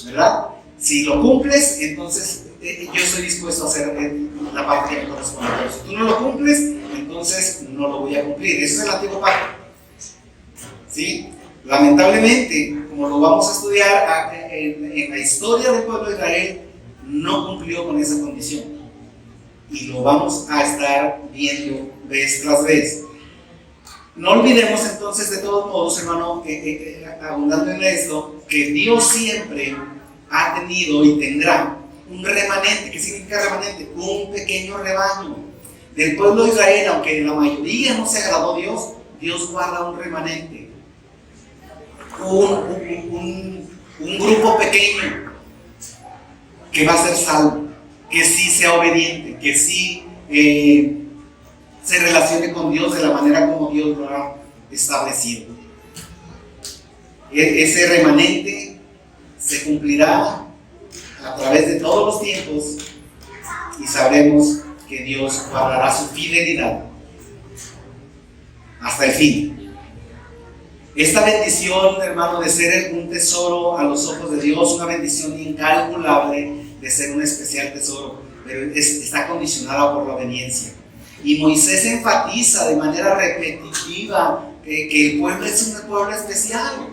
Speaker 1: ¿verdad? Si lo cumples, entonces yo estoy dispuesto a hacer la parte que me corresponde. Pero si tú no lo cumples, entonces no lo voy a cumplir. Eso es el antiguo pacto. ¿Sí? Lamentablemente, como lo vamos a estudiar en la historia del pueblo de Israel, no cumplió con esa condición. Y lo vamos a estar viendo vez tras vez. No olvidemos entonces, de todos modos, hermano, abundando en esto, que Dios siempre ha tenido y tendrá un remanente. ¿Qué significa remanente? Un pequeño rebaño del pueblo de Israel. Aunque la mayoría no se agradó a Dios, Dios guarda un remanente, un grupo pequeño que va a ser salvo, que sí sea obediente, que sí se relacione con Dios de la manera como Dios lo ha establecido. Ese remanente se cumplirá a través de todos los tiempos y sabremos que Dios guardará su fidelidad hasta el fin. Esta bendición, hermano, de ser un tesoro a los ojos de Dios, una bendición incalculable de ser un especial tesoro, pero está condicionada por la obediencia. Y Moisés enfatiza de manera repetitiva que el pueblo es un pueblo especial.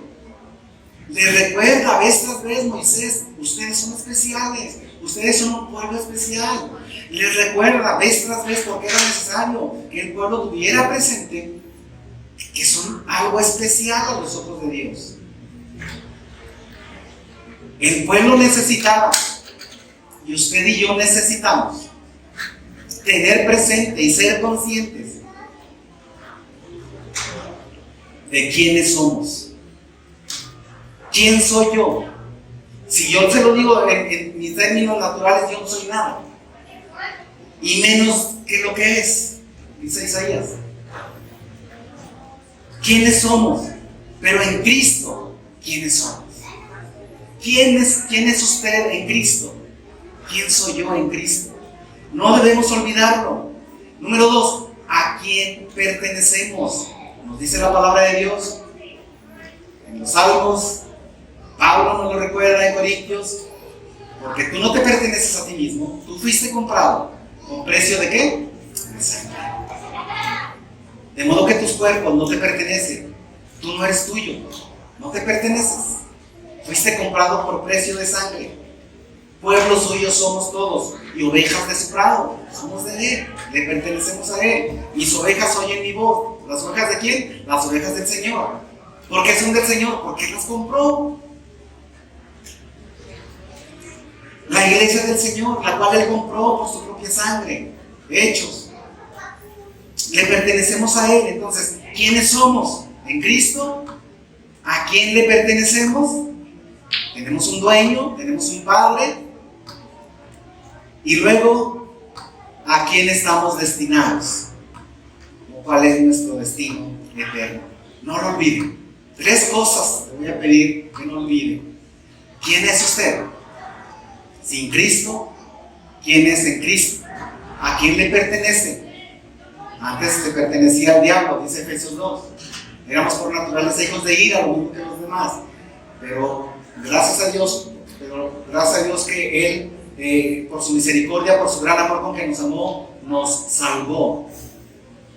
Speaker 1: Le recuerda vez tras vez, Moisés, ustedes son especiales, ustedes son un pueblo especial. Les recuerda vez tras vez porque era necesario que el pueblo tuviera presente que son algo especial a los ojos de Dios. El pueblo necesitaba, y usted y yo necesitamos, tener presente y ser conscientes de quiénes somos. ¿Quién soy yo? Si yo se lo digo en mis términos naturales, yo no soy nada. Y menos que lo que es, dice Isaías. ¿Quiénes somos? Pero en Cristo, ¿quiénes somos? ¿Quién es usted en Cristo? ¿Quién soy yo en Cristo? No debemos olvidarlo. Número 2, ¿a quién pertenecemos? Nos dice la palabra de Dios en los Salmos. Pablo nos lo recuerda en Corintios. Porque tú no te perteneces a ti mismo. Tú fuiste comprado. ¿Con precio de qué? De sangre. De modo que tus cuerpos no te pertenecen. Tú no eres tuyo. No te perteneces. Fuiste comprado por precio de sangre. Pueblo suyo somos todos. Y ovejas de su prado. Somos de Él. Le pertenecemos a Él. Mis ovejas oyen mi voz. ¿Las ovejas de quién? Las ovejas del Señor. ¿Por qué son del Señor? Porque Él las compró. La iglesia del Señor, la cual Él compró por su propia sangre. Hechos. Le pertenecemos a Él. Entonces, ¿quiénes somos? En Cristo. ¿A quién le pertenecemos? Tenemos un dueño, tenemos un padre. Y luego, ¿a quién estamos destinados? ¿O cuál es nuestro destino eterno? No lo olviden. 3 cosas te voy a pedir que no olviden. ¿Quién es usted? Sin Cristo. ¿Quién es en Cristo? ¿A quién le pertenece? Antes le pertenecía al diablo, dice Efesios 2. Éramos por naturaleza hijos de ira, lo mismo que los demás. Pero gracias a Dios que Él, por su misericordia, por su gran amor con que nos amó, nos salvó.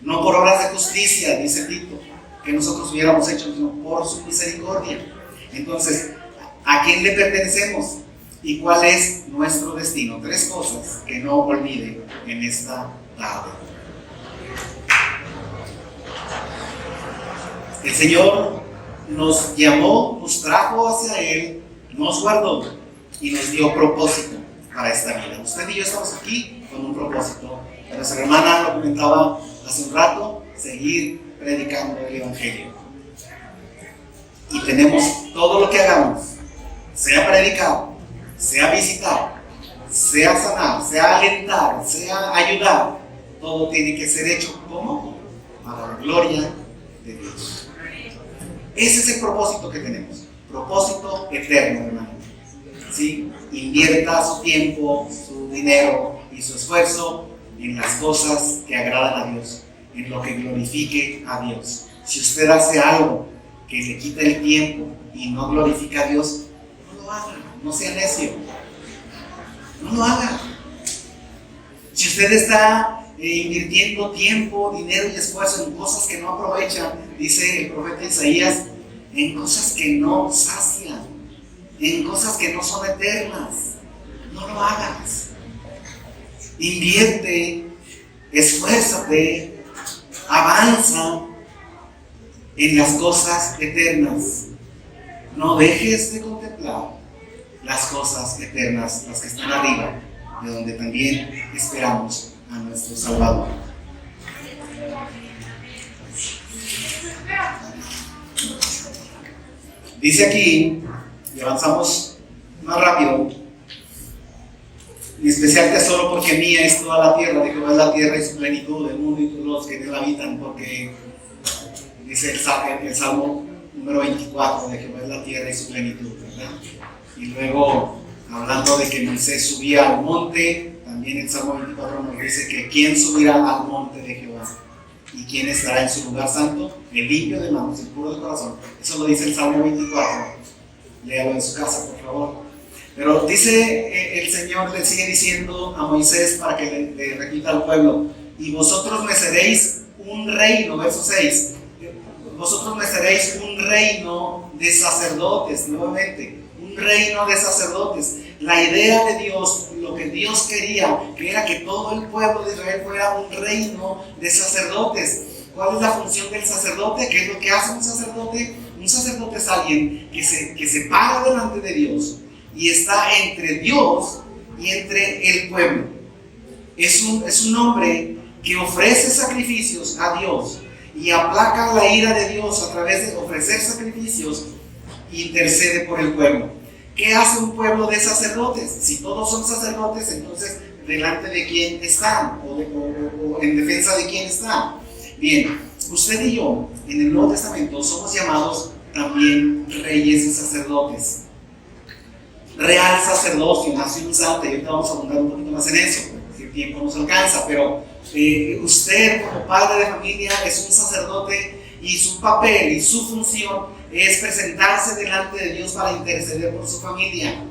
Speaker 1: No por obras de justicia, dice Tito, que nosotros hubiéramos hecho, sino por su misericordia. Entonces, ¿a quién le pertenecemos? ¿Y cuál es nuestro destino? 3 cosas que no olviden en esta tarde. El Señor nos llamó, nos trajo hacia Él, nos guardó y nos dio propósito para esta vida. Usted y yo estamos aquí con un propósito. Nuestra hermana lo comentaba hace un rato, seguir predicando el Evangelio. Y tenemos todo lo que hagamos, sea predicar, sea visitar, sea sanar, sea alentar, sea ayudar, todo tiene que ser hecho ¿cómo? Para la gloria de Dios. Ese es el propósito que tenemos, propósito eterno, hermano. ¿Sí? Invierta su tiempo, su dinero y su esfuerzo en las cosas que agradan a Dios, en lo que glorifique a Dios. Si usted hace algo que le quita el tiempo y no glorifica a Dios, no lo haga, no sea necio, no lo haga. Si usted está invirtiendo tiempo, dinero y esfuerzo en cosas que no aprovechan, dice el profeta Isaías, en cosas que no sacian, en cosas que no son eternas, no lo hagas. Invierte, esfuérzate, avanza en las cosas eternas. No dejes de contemplar las cosas eternas, las que están arriba, de donde también esperamos a nuestro Salvador. Dice aquí, y avanzamos más rápido, mi especial tesoro porque mía es toda la tierra, de Jehová es la tierra y su plenitud, el mundo y todos los que en él habitan, porque dice el Salmo número 24, de Jehová es la tierra y su plenitud, ¿verdad? Y luego, hablando de que Moisés subía al monte, también el Salmo 24 nos dice que ¿quién subirá al monte de Jehová? ¿Y quién estará en su lugar santo? El limpio de manos, el puro de corazón. Eso lo dice el Salmo 24. Léalo en su casa, por favor. Pero dice el Señor, le sigue diciendo a Moisés para que le repita al pueblo: y vosotros me seréis un reino, verso 6. Vosotros me seréis un reino de sacerdotes, nuevamente. Un reino de sacerdotes. La idea de Dios, lo que Dios quería, que era que todo el pueblo de Israel fuera un reino de sacerdotes. ¿Cuál es la función del sacerdote? ¿Qué es lo que hace un sacerdote? Un sacerdote es alguien que se para delante de Dios y está entre Dios y entre el pueblo. es un hombre que ofrece sacrificios a Dios y aplaca la ira de Dios a través de ofrecer sacrificios e intercede por el pueblo. ¿Qué hace un pueblo de sacerdotes? Si todos son sacerdotes, entonces ¿delante de quién están? ¿O en defensa de quién están? Bien, usted y yo en el Nuevo Testamento somos llamados también reyes y sacerdotes. Real sacerdocio, nación santa, y ahorita vamos a abundar un poquito más en eso, si el tiempo nos alcanza, pero usted como padre de familia es un sacerdote y su papel y su función es presentarse delante de Dios para interceder por su familia.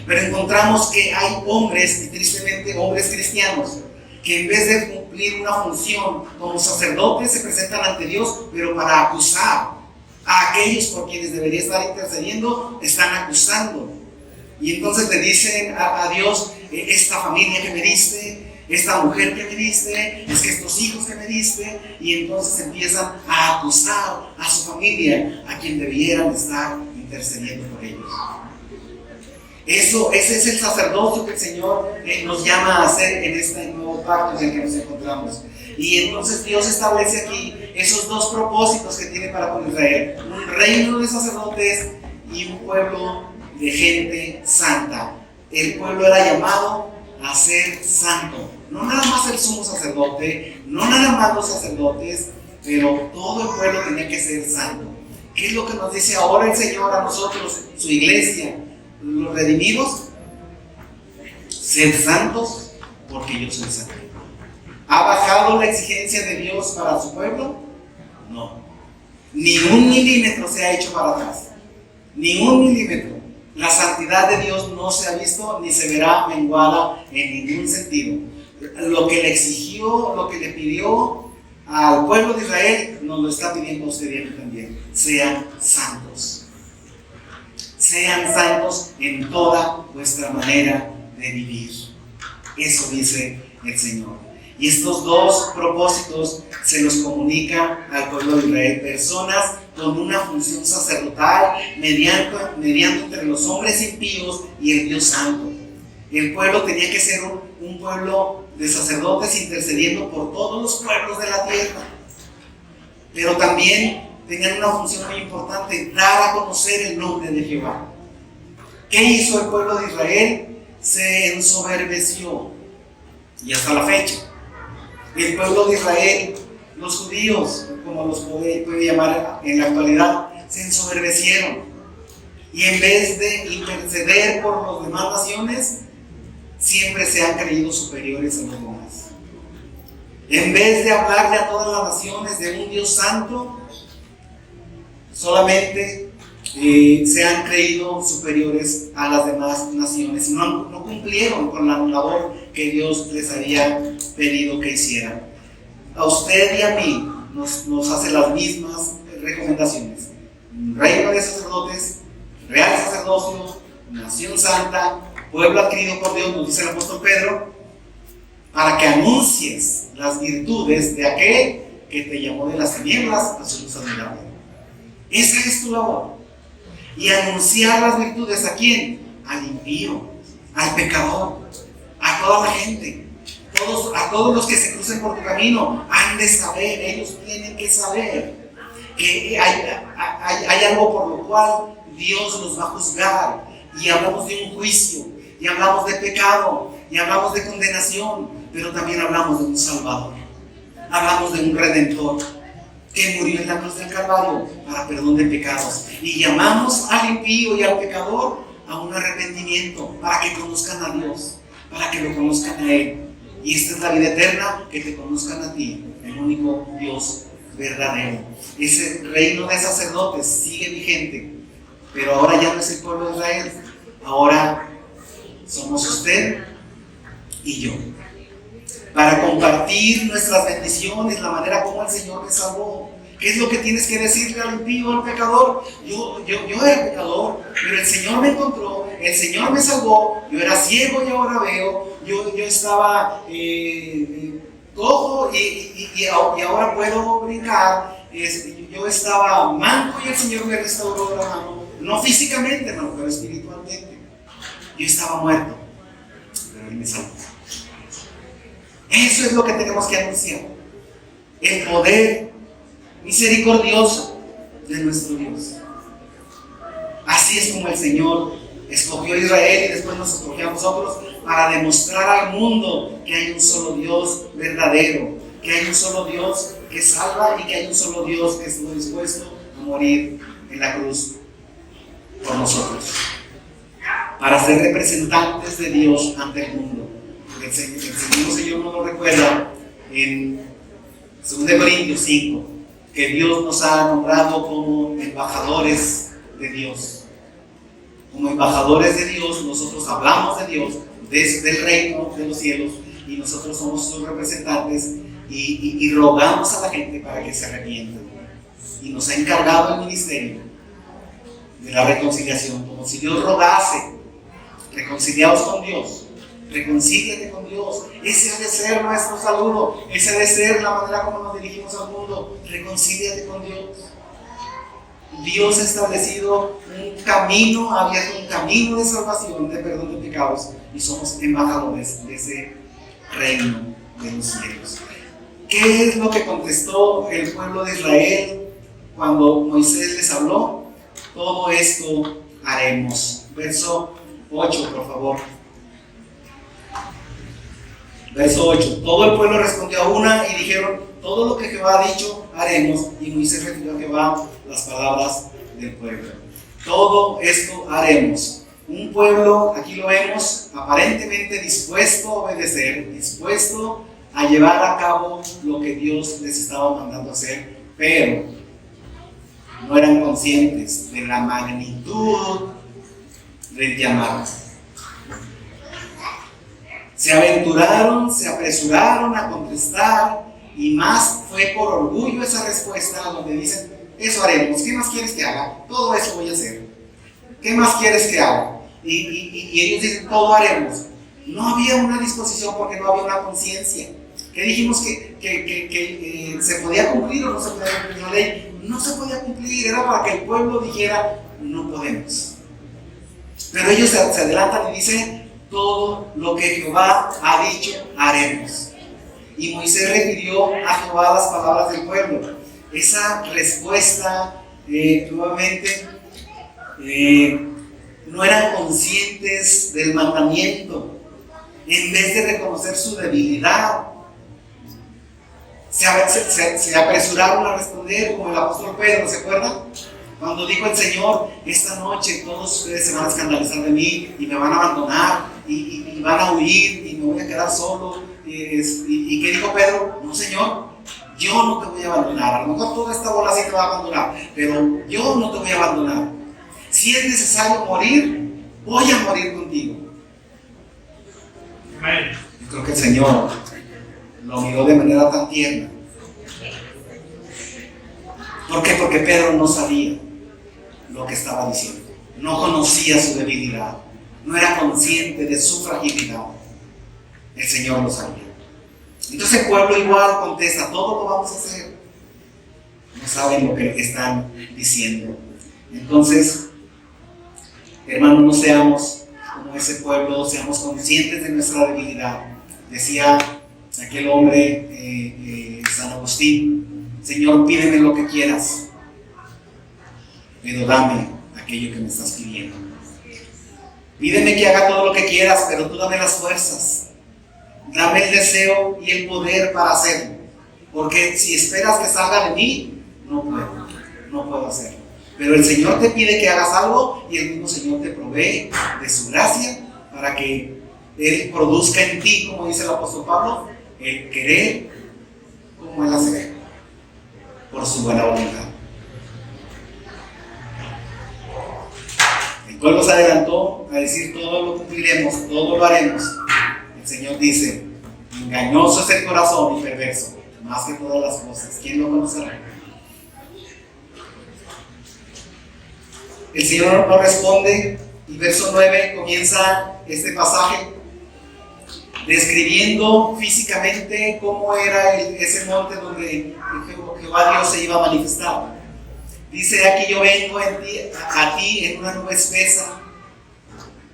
Speaker 1: Pero encontramos que hay hombres, y tristemente hombres cristianos, que en vez de cumplir una función como sacerdotes se presentan ante Dios, pero para acusar a aquellos por quienes debería estar intercediendo, están acusando. Y entonces le dicen a Dios, esta familia que me diste, esta mujer que me diste, es que estos hijos que me diste, y entonces empiezan a acusar a su familia, a quien debieran estar intercediendo por ellos. Ese es el sacerdocio que el Señor nos llama a hacer en este nuevo pacto en el que nos encontramos. Y entonces Dios establece aquí esos dos propósitos que tiene para con Israel: un reino de sacerdotes y un pueblo de gente santa. El pueblo era llamado a ser santo. No nada más el sumo sacerdote, no nada más los sacerdotes, pero todo el pueblo tenía que ser santo. ¿Qué es lo que nos dice ahora el Señor a nosotros, su iglesia, los redimidos? Sed santos porque yo soy santo. ¿Ha bajado la exigencia de Dios para su pueblo? No. Ni un milímetro se ha hecho para atrás. Ni un milímetro. La santidad de Dios no se ha visto ni se verá menguada en ningún sentido. Lo que le exigió, lo que le pidió al pueblo de Israel, nos lo está pidiendo usted y a mí también. Sean santos. Sean santos en toda vuestra manera de vivir. Eso dice el Señor. Y estos dos propósitos se los comunica al pueblo de Israel: personas con una función sacerdotal mediando entre los hombres impíos y el Dios santo. El pueblo tenía que ser un pueblo de sacerdotes intercediendo por todos los pueblos de la tierra. Pero también tenían una función muy importante: dar a conocer el nombre de Jehová. ¿Qué hizo el pueblo de Israel? Se ensoberbeció. Y hasta la fecha, el pueblo de Israel, los judíos, como los puede llamar en la actualidad, se ensoberbecieron. Y en vez de interceder por las demás naciones, siempre se han creído superiores a los demás. En vez de hablarle a todas las naciones de un Dios santo, solamente se han creído superiores a las demás naciones. No cumplieron con la labor que Dios les había pedido que hicieran. A usted y a mí nos hace las mismas recomendaciones: reino de sacerdotes, real sacerdocio, nación santa, pueblo adquirido por Dios, nos dice el apóstol Pedro, para que anuncies las virtudes de aquel que te llamó de las tinieblas a su luz admirable. Esa es tu labor. Y anunciar las virtudes, ¿a quién? Al impío, al pecador, a toda la gente, a todos los que se crucen por tu camino. Han de saber, ellos tienen que saber que hay algo por lo cual Dios los va a juzgar. Y hablamos de un juicio, y hablamos de pecado, y hablamos de condenación, pero también hablamos de un Salvador. Hablamos de un Redentor que murió en la cruz del Calvario para perdón de pecados. Y llamamos al impío y al pecador a un arrepentimiento, para que conozcan a Dios, para que lo conozcan a Él. Y esta es la vida eterna, que te conozcan a ti, el único Dios verdadero. Ese reino de sacerdotes sigue vigente, pero ahora ya no es el pueblo de Israel, ahora somos usted y yo, para compartir nuestras bendiciones, la manera como el Señor me salvó. ¿Qué es lo que tienes que decirle al impío, al pecador? Yo era pecador, pero el Señor me encontró, el Señor me salvó. Yo era ciego y ahora veo. Yo estaba cojo y ahora puedo brincar. Yo estaba manco y el Señor me restauró la mano. No físicamente, no, pero espiritualmente. Yo estaba muerto, Él me salvó. Eso es lo que tenemos que anunciar. El poder misericordioso de nuestro Dios. Así es como el Señor escogió a Israel y después nos escogió a nosotros para demostrar al mundo que hay un solo Dios verdadero, que hay un solo Dios que salva y que hay un solo Dios que estuvo dispuesto a morir en la cruz por nosotros, para ser representantes de Dios ante el mundo. El Señor nos lo recuerda en 2 Corintios 5, que Dios nos ha nombrado como embajadores de Dios. Como embajadores de Dios, nosotros hablamos de Dios, del reino de los cielos, y nosotros somos sus representantes y rogamos a la gente para que se arrepientan. Y nos ha encargado el ministerio de la reconciliación, como si Dios rogase: reconciliaos con Dios, reconcíliate con Dios. Ese ha de ser nuestro saludo, esa ha de ser la manera como nos dirigimos al mundo: reconcíliate con Dios. Dios ha establecido un camino, ha abierto un camino de salvación, de perdón de pecados, y somos embajadores de ese reino de los cielos. ¿Qué es lo que contestó el pueblo de Israel cuando Moisés les habló? Todo esto haremos. Verso 8, por favor. Verso 8. Todo el pueblo respondió a una y dijeron: todo lo que Jehová ha dicho haremos. Y Moisés refirió a Jehová las palabras del pueblo. Todo esto haremos. Un pueblo, aquí lo vemos, aparentemente dispuesto a obedecer, dispuesto a llevar a cabo lo que Dios les estaba mandando hacer, pero no eran conscientes de la magnitud del llamado. Se aventuraron, se apresuraron a contestar, y más fue por orgullo esa respuesta donde dicen: eso haremos. ¿Qué más quieres que haga? Todo eso voy a hacer. ¿Qué más quieres que haga? Y ellos dicen: todo haremos. No había una disposición porque no había una conciencia. ¿Qué dijimos que se podía cumplir o no se podía cumplir la ley? No se podía cumplir, era para que el pueblo dijera: no podemos. Pero ellos se adelantan y dicen: todo lo que Jehová ha dicho haremos. Y Moisés refirió a Jehová las palabras del pueblo. Esa respuesta, nuevamente, no eran conscientes del mandamiento. En vez de reconocer su debilidad, se apresuraron a responder, como el apóstol Pedro, ¿se acuerdan? Cuando dijo el Señor: esta noche todos ustedes se van a escandalizar de mí y me van a abandonar y van a huir y me voy a quedar solo. ¿Y qué dijo Pedro? No, Señor, yo no te voy a abandonar. A lo mejor toda esta bola sí te va a abandonar, pero yo no te voy a abandonar. Si es necesario morir, voy a morir contigo. Yo creo que el Señor lo miró de manera tan tierna. ¿Por qué? Porque Pedro no sabía lo que estaba diciendo. No conocía su debilidad. No era consciente de su fragilidad. El Señor lo sabía. Entonces el pueblo igual contesta: todo lo vamos a hacer. No saben lo que están diciendo. Entonces, hermanos, no seamos como ese pueblo, seamos conscientes de nuestra debilidad. Decía aquel hombre, San Agustín: Señor, pídeme lo que quieras, pero dame aquello que me estás pidiendo. Pídeme que haga todo lo que quieras, pero tú dame las fuerzas. Dame el deseo y el poder para hacerlo. Porque si esperas que salga de mí, no puedo hacerlo. Pero el Señor te pide que hagas algo y el mismo Señor te provee de su gracia para que Él produzca en ti, como dice el apóstol Pablo, el querer como el hacer, por su buena voluntad. El pueblo se adelantó a decir: todo lo cumpliremos, todo lo haremos. El Señor dice: engañoso es el corazón y perverso, más que todas las cosas. ¿Quién lo conocerá? El Señor no responde, y verso 9 comienza este pasaje describiendo físicamente cómo era ese monte donde Jehová Dios se iba a manifestar. Dice: aquí yo vengo a ti en una nube espesa,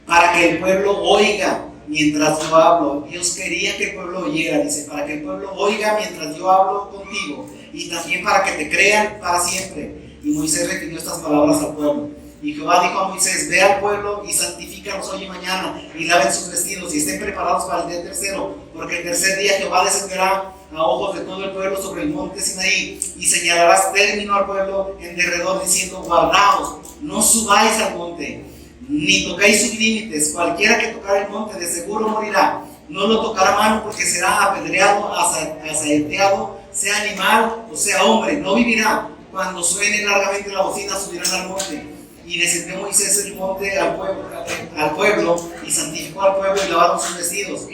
Speaker 1: para que el pueblo oiga mientras yo hablo. Dios quería que el pueblo oyera, dice, para que el pueblo oiga mientras yo hablo contigo, y también para que te crean para siempre. Y Moisés refirió estas palabras al pueblo. Y Jehová dijo a Moisés: ve al pueblo y santifícalos hoy y mañana, y laven sus vestidos y estén preparados para el día tercero, porque el tercer día Jehová descenderá a ojos de todo el pueblo sobre el monte Sinaí, y señalarás término al pueblo en derredor, diciendo: guardaos, no subáis al monte, ni toquéis sus límites. Cualquiera que tocar el monte de seguro morirá. No lo tocará mano, porque será apedreado, asaeteado, sea animal o sea hombre, no vivirá. Cuando suene largamente la bocina, subirán al monte. Y descendió Moisés el monte al pueblo, y santificó al pueblo, y lavaron sus vestidos.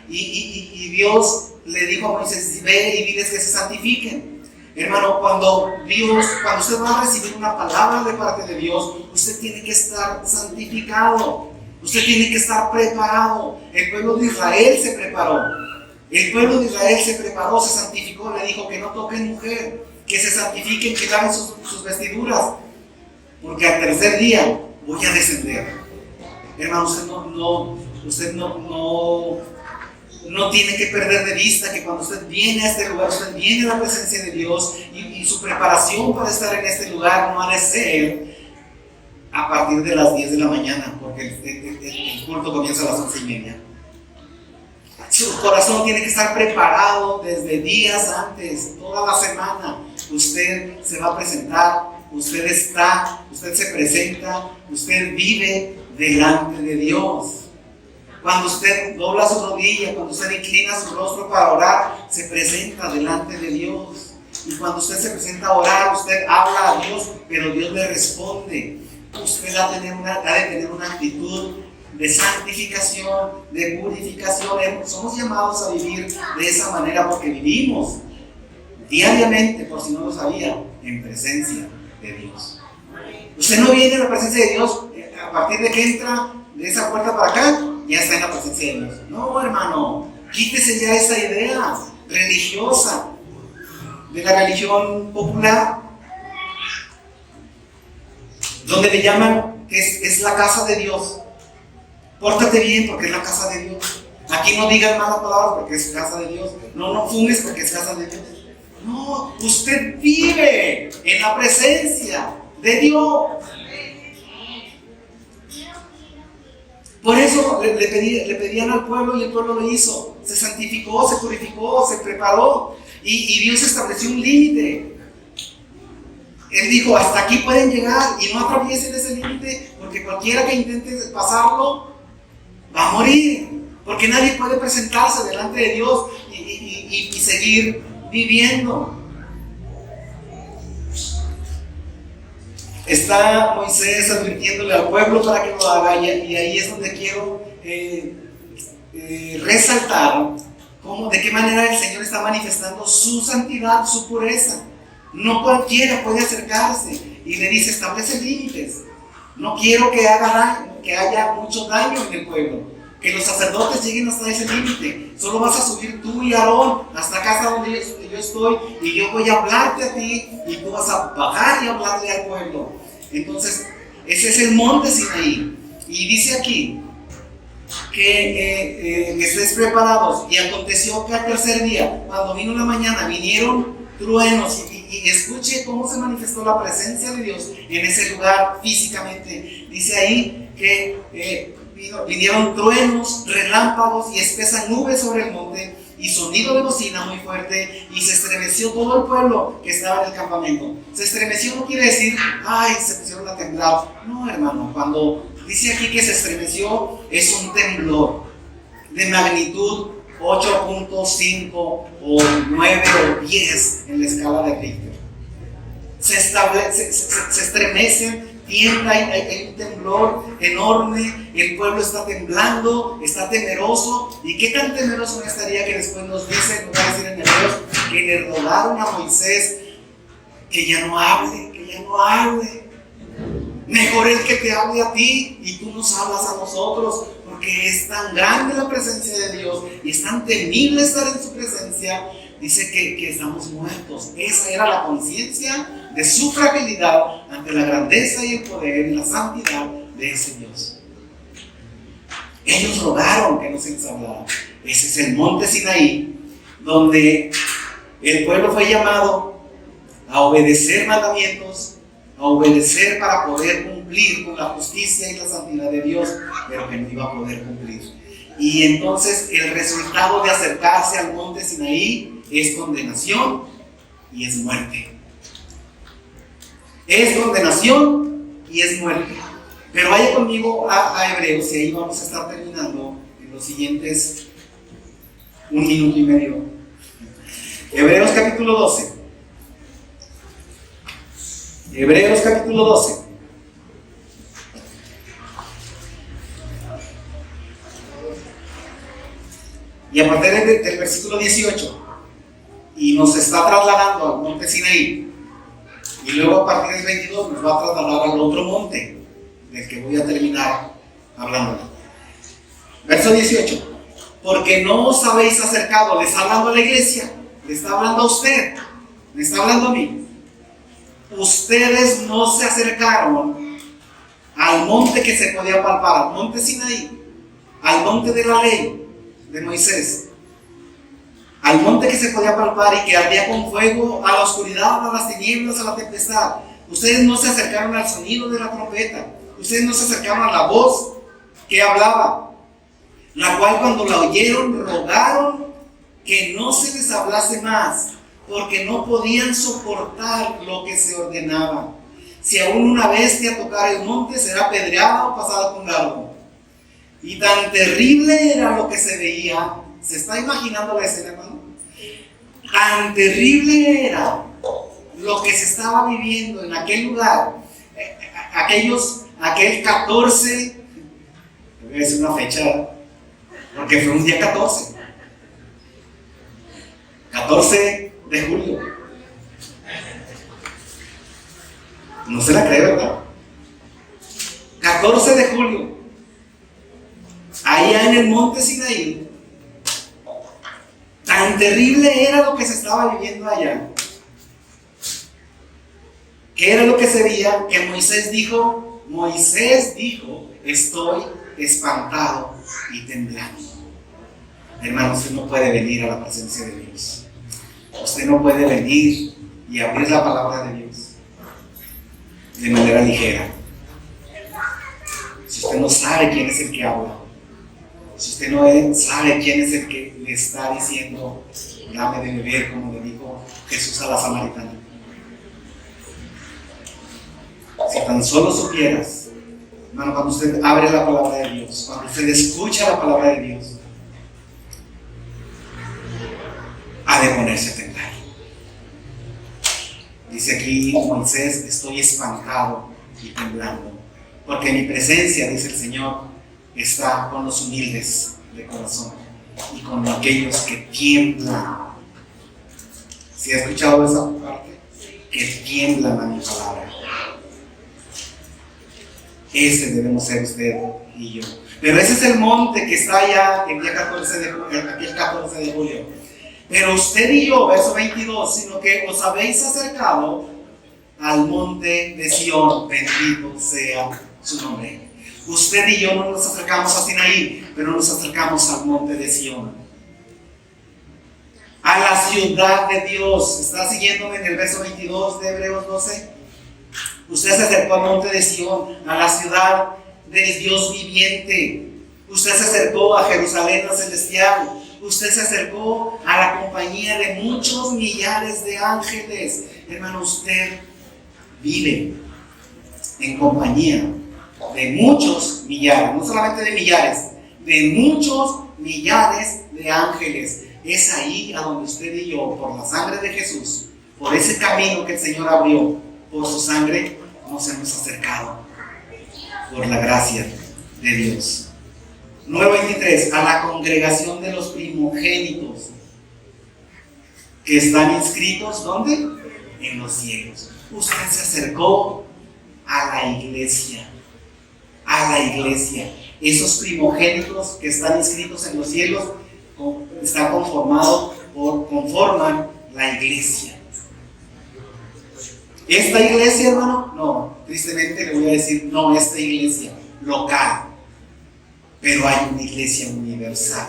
Speaker 1: Y Dios le dijo a Moisés: ve y diles que se santifiquen. Hermano, cuando usted va a recibir una palabra de parte de Dios, usted tiene que estar santificado, usted tiene que estar preparado. El pueblo de Israel se preparó. El pueblo de Israel se preparó, se santificó, le dijo que no toquen mujer, que se santifiquen, que laven sus vestiduras, porque al tercer día voy a descender. Hermano, usted no tiene que perder de vista que cuando usted viene a este lugar, usted viene a la presencia de Dios, y su preparación para estar en este lugar no ha de ser a partir de las 10 de la mañana, porque el culto comienza a las 11:30. Su corazón tiene que estar preparado desde días antes, toda la semana. Usted se va a presentar, usted se presenta, usted vive delante de Dios. Cuando usted dobla su rodilla, cuando usted inclina su rostro para orar, se presenta delante de Dios. Y cuando usted se presenta a orar, usted habla a Dios, pero Dios le responde. Usted ha de tener una actitud de santificación, de purificación. Somos llamados a vivir de esa manera porque vivimos diariamente, por si no lo sabía, en presencia de Dios. Usted no viene a la presencia de Dios a partir de que entra de esa puerta para acá, ya está en la presencia de Dios. No, hermano, quítese ya esa idea religiosa de la religión popular, donde le llaman que es la casa de Dios. Pórtate bien porque es la casa de Dios. Aquí no digas malas palabras porque es casa de Dios. No fumes porque es casa de Dios. No, usted vive en la presencia de Dios. Por eso le pedían al pueblo, y el pueblo lo hizo. Se santificó, se purificó, se preparó, y Dios estableció un límite. Él dijo: hasta aquí pueden llegar, y no atraviesen ese límite, porque cualquiera que intente pasarlo va a morir, porque nadie puede presentarse delante de Dios y seguir viviendo. Está Moisés advirtiéndole al pueblo para que lo haga, y ahí es donde quiero resaltar de qué manera el Señor está manifestando su santidad, su pureza. No cualquiera puede acercarse, y le dice: establece límites. No quiero que haya mucho daño en el pueblo, que los sacerdotes lleguen hasta ese límite. Solo vas a subir tú y Aarón hasta casa donde yo estoy, y yo voy a hablarte a ti, y tú vas a bajar y hablarle al pueblo. Entonces, ese es el monte Sinaí. Y dice aquí que estés preparados. Y aconteció que al tercer día, cuando vino la mañana, vinieron truenos. Y escuche cómo se manifestó la presencia de Dios en ese lugar físicamente. Dice ahí que vinieron truenos, relámpagos y espesa nube sobre el monte, y sonido de bocina muy fuerte, y se estremeció todo el pueblo que estaba en el campamento. Se estremeció no quiere decir: ay, se pusieron a temblar. No, hermano, cuando dice aquí que se estremeció, es un temblor de magnitud 8.5 o 9 o 10 en la escala de Richter. Se estremecen, tiembla, hay un temblor enorme, el pueblo está temblando, está temeroso. ¿Y qué tan temeroso no estaría que después nos dice, nos va a decir en Hebreos, que le rogaron a Moisés que ya no hable, Mejor el que te hable a ti y tú nos hablas a nosotros, porque es tan grande la presencia de Dios y es tan temible estar en su presencia. Dice que estamos muertos. Esa era la conciencia de su fragilidad ante la grandeza y el poder y la santidad de ese Dios. Ellos rogaron que no se les hablara. Ese es el monte Sinaí, donde el pueblo fue llamado a obedecer mandamientos, a obedecer para poder cumplir con la justicia y la santidad de Dios, pero que no iba a poder cumplir. Y entonces el resultado de acercarse al monte Sinaí es condenación y es muerte. Es condenación y es muerte. Pero vaya conmigo a Hebreos, y ahí vamos a estar terminando en los siguientes 1 minuto y medio. Hebreos capítulo 12. Hebreos capítulo 12. Y a partir del versículo 18, y nos está trasladando al monte Sinaí, y luego a partir del 22 nos va a trasladar al otro monte, del que voy a terminar hablando. Verso 18. Porque no os habéis acercado, le está hablando a la iglesia, le está hablando a usted, le está hablando a mí. Ustedes no se acercaron al monte que se podía palpar, al monte Sinaí, al monte de la ley de Moisés, al monte que se podía palpar y que ardía con fuego, a la oscuridad, a las tinieblas, a la tempestad. Ustedes no se acercaron al sonido de la trompeta, ustedes no se acercaron a la voz que hablaba, la cual cuando la oyeron rogaron que no se les hablase más, porque no podían soportar lo que se ordenaba. Si aún una bestia tocara el monte, será apedreada o pasada con dardo. Y tan terrible era lo que se veía. ¿Se está imaginando la escena, hermano? Tan terrible era lo que se estaba viviendo en aquel lugar. Aquel 14, voy a decir una fecha, porque fue un día 14 de julio. No se la cree, ¿verdad? 14 de julio, allá en el monte Sinaí. Tan terrible era lo que se estaba viviendo allá. ¿Qué era lo que se veía? Que Moisés dijo, estoy espantado y temblando. Hermano, usted no puede venir a la presencia de Dios. Usted no puede venir y abrir la palabra de Dios de manera ligera. Si usted no sabe quién es el que habla, si usted no sabe quién es el que le está diciendo, dame de beber, como le dijo Jesús a la samaritana. Si tan solo supieras, hermano, cuando usted abre la palabra de Dios, cuando usted escucha la palabra de Dios, ha de ponerse a temblar. Dice aquí Moisés, estoy espantado y temblando, porque mi presencia, dice el Señor, está con los humildes de corazón y con aquellos que tiemblan. ¿Sí ha escuchado esa parte? Que tiemblan a mi palabra. Ese debemos ser usted y yo. Pero ese es el monte que está allá el día 14 de julio. Pero usted y yo, verso 22, sino que os habéis acercado al monte de Sión, bendito sea su nombre. Usted y yo no nos acercamos a Sinaí, pero nos acercamos al monte de Sión, a la ciudad de Dios. ¿Está siguiéndome en el verso 22 de Hebreos 12? Usted se acercó al monte de Sión, a la ciudad del Dios viviente. Usted se acercó a Jerusalén la celestial. Usted se acercó a la compañía de muchos millares de ángeles. Hermano, usted vive en compañía de muchos millares, no solamente de millares, de muchos millares de ángeles. Es ahí a donde usted y yo, por la sangre de Jesús, por ese camino que el Señor abrió, por su sangre, nos hemos acercado, por la gracia de Dios. 9:23, a la congregación de los primogénitos que están inscritos, ¿dónde? En los cielos. Usted se acercó a la iglesia. A la iglesia. Esos primogénitos que están inscritos en los cielos están conforman la iglesia. ¿Esta iglesia, hermano? No, tristemente le voy a decir, no, esta iglesia local. pero hay una iglesia universal.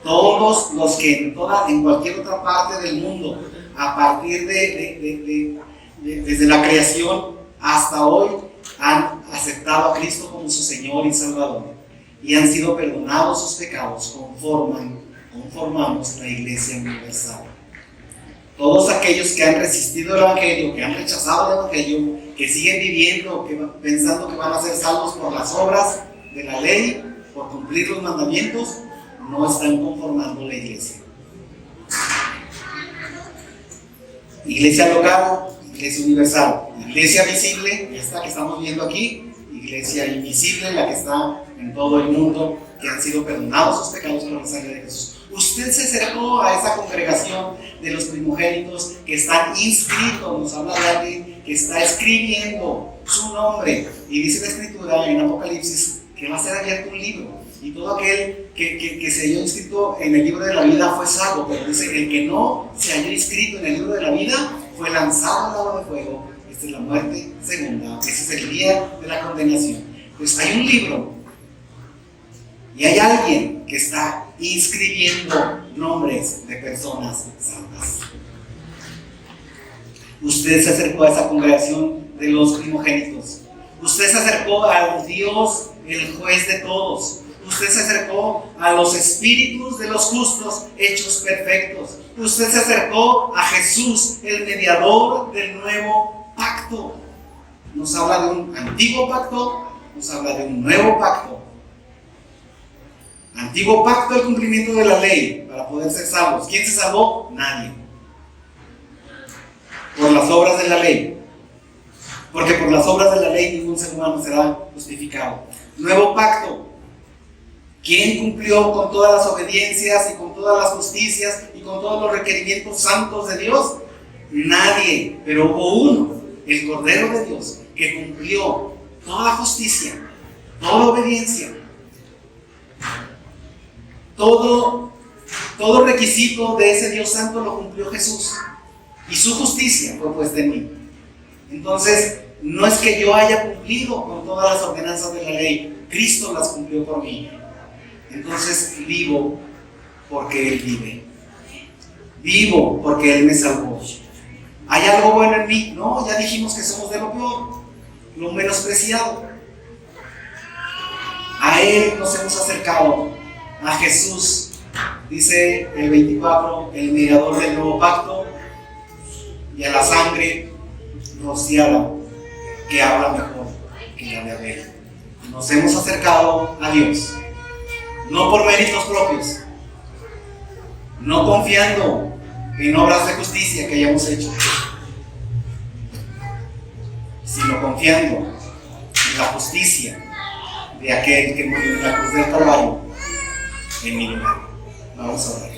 Speaker 1: Todos los que en cualquier otra parte del mundo, a partir desde la creación hasta hoy, han aceptado a Cristo como su Señor y Salvador y han sido perdonados sus pecados, conformamos la iglesia universal. Todos aquellos que han resistido el Evangelio, que han rechazado el Evangelio, que siguen viviendo, pensando que van a ser salvos por las obras de la ley, por cumplir los mandamientos, no están conformando la iglesia. Iglesia local, iglesia universal, iglesia visible, esta que estamos viendo aquí, iglesia invisible, la que está en todo el mundo, que han sido perdonados sus pecados por la sangre de Jesús. Usted se acercó a esa congregación de los primogénitos que están inscritos, nos habla de alguien que está escribiendo su nombre, y dice la Escritura en Apocalipsis que va a ser abierto un libro, y todo aquel que se haya inscrito en el libro de la vida fue salvo, pero dice el que no se haya inscrito en el libro de la vida fue lanzado al lago de fuego. Esta es la muerte segunda, ese es el día de la condenación. Pues hay un libro y hay alguien que está inscribiendo nombres de personas santas. Usted se acercó a esa congregación de los primogénitos. Usted se acercó al Dios, el juez de todos. Usted se acercó a los espíritus de los justos hechos perfectos. Usted se acercó a Jesús, el mediador del nuevo pacto. Nos habla de un antiguo pacto, nos habla de un nuevo pacto. Antiguo pacto, el cumplimiento de la ley para poder ser salvos. ¿Quién se salvó? Nadie. Por las obras de la ley. Porque por las obras de la ley ningún ser humano será justificado. Nuevo pacto. ¿Quién cumplió con todas las obediencias y con todas las justicias y con todos los requerimientos santos de Dios? Nadie, pero hubo uno, el Cordero de Dios, que cumplió toda justicia, toda obediencia, todo requisito de ese Dios santo lo cumplió Jesús, y su justicia fue puesta en mí. Entonces, no es que yo haya cumplido con todas las ordenanzas de la ley, Cristo las cumplió por mí. Entonces vivo porque Él vive. Vivo porque Él me salvó. ¿Hay algo bueno en mí? No, ya dijimos que somos de lo peor, lo menospreciado. A Él nos hemos acercado, a Jesús. Dice el 24, el mediador del nuevo pacto, y a la sangre rociada, que habla mejor que la de Abel. Nos hemos acercado a Dios. No por méritos propios, no confiando en obras de justicia que hayamos hecho, sino confiando en la justicia de aquel que murió en la cruz del Calvario en mi lugar. Vamos a orar.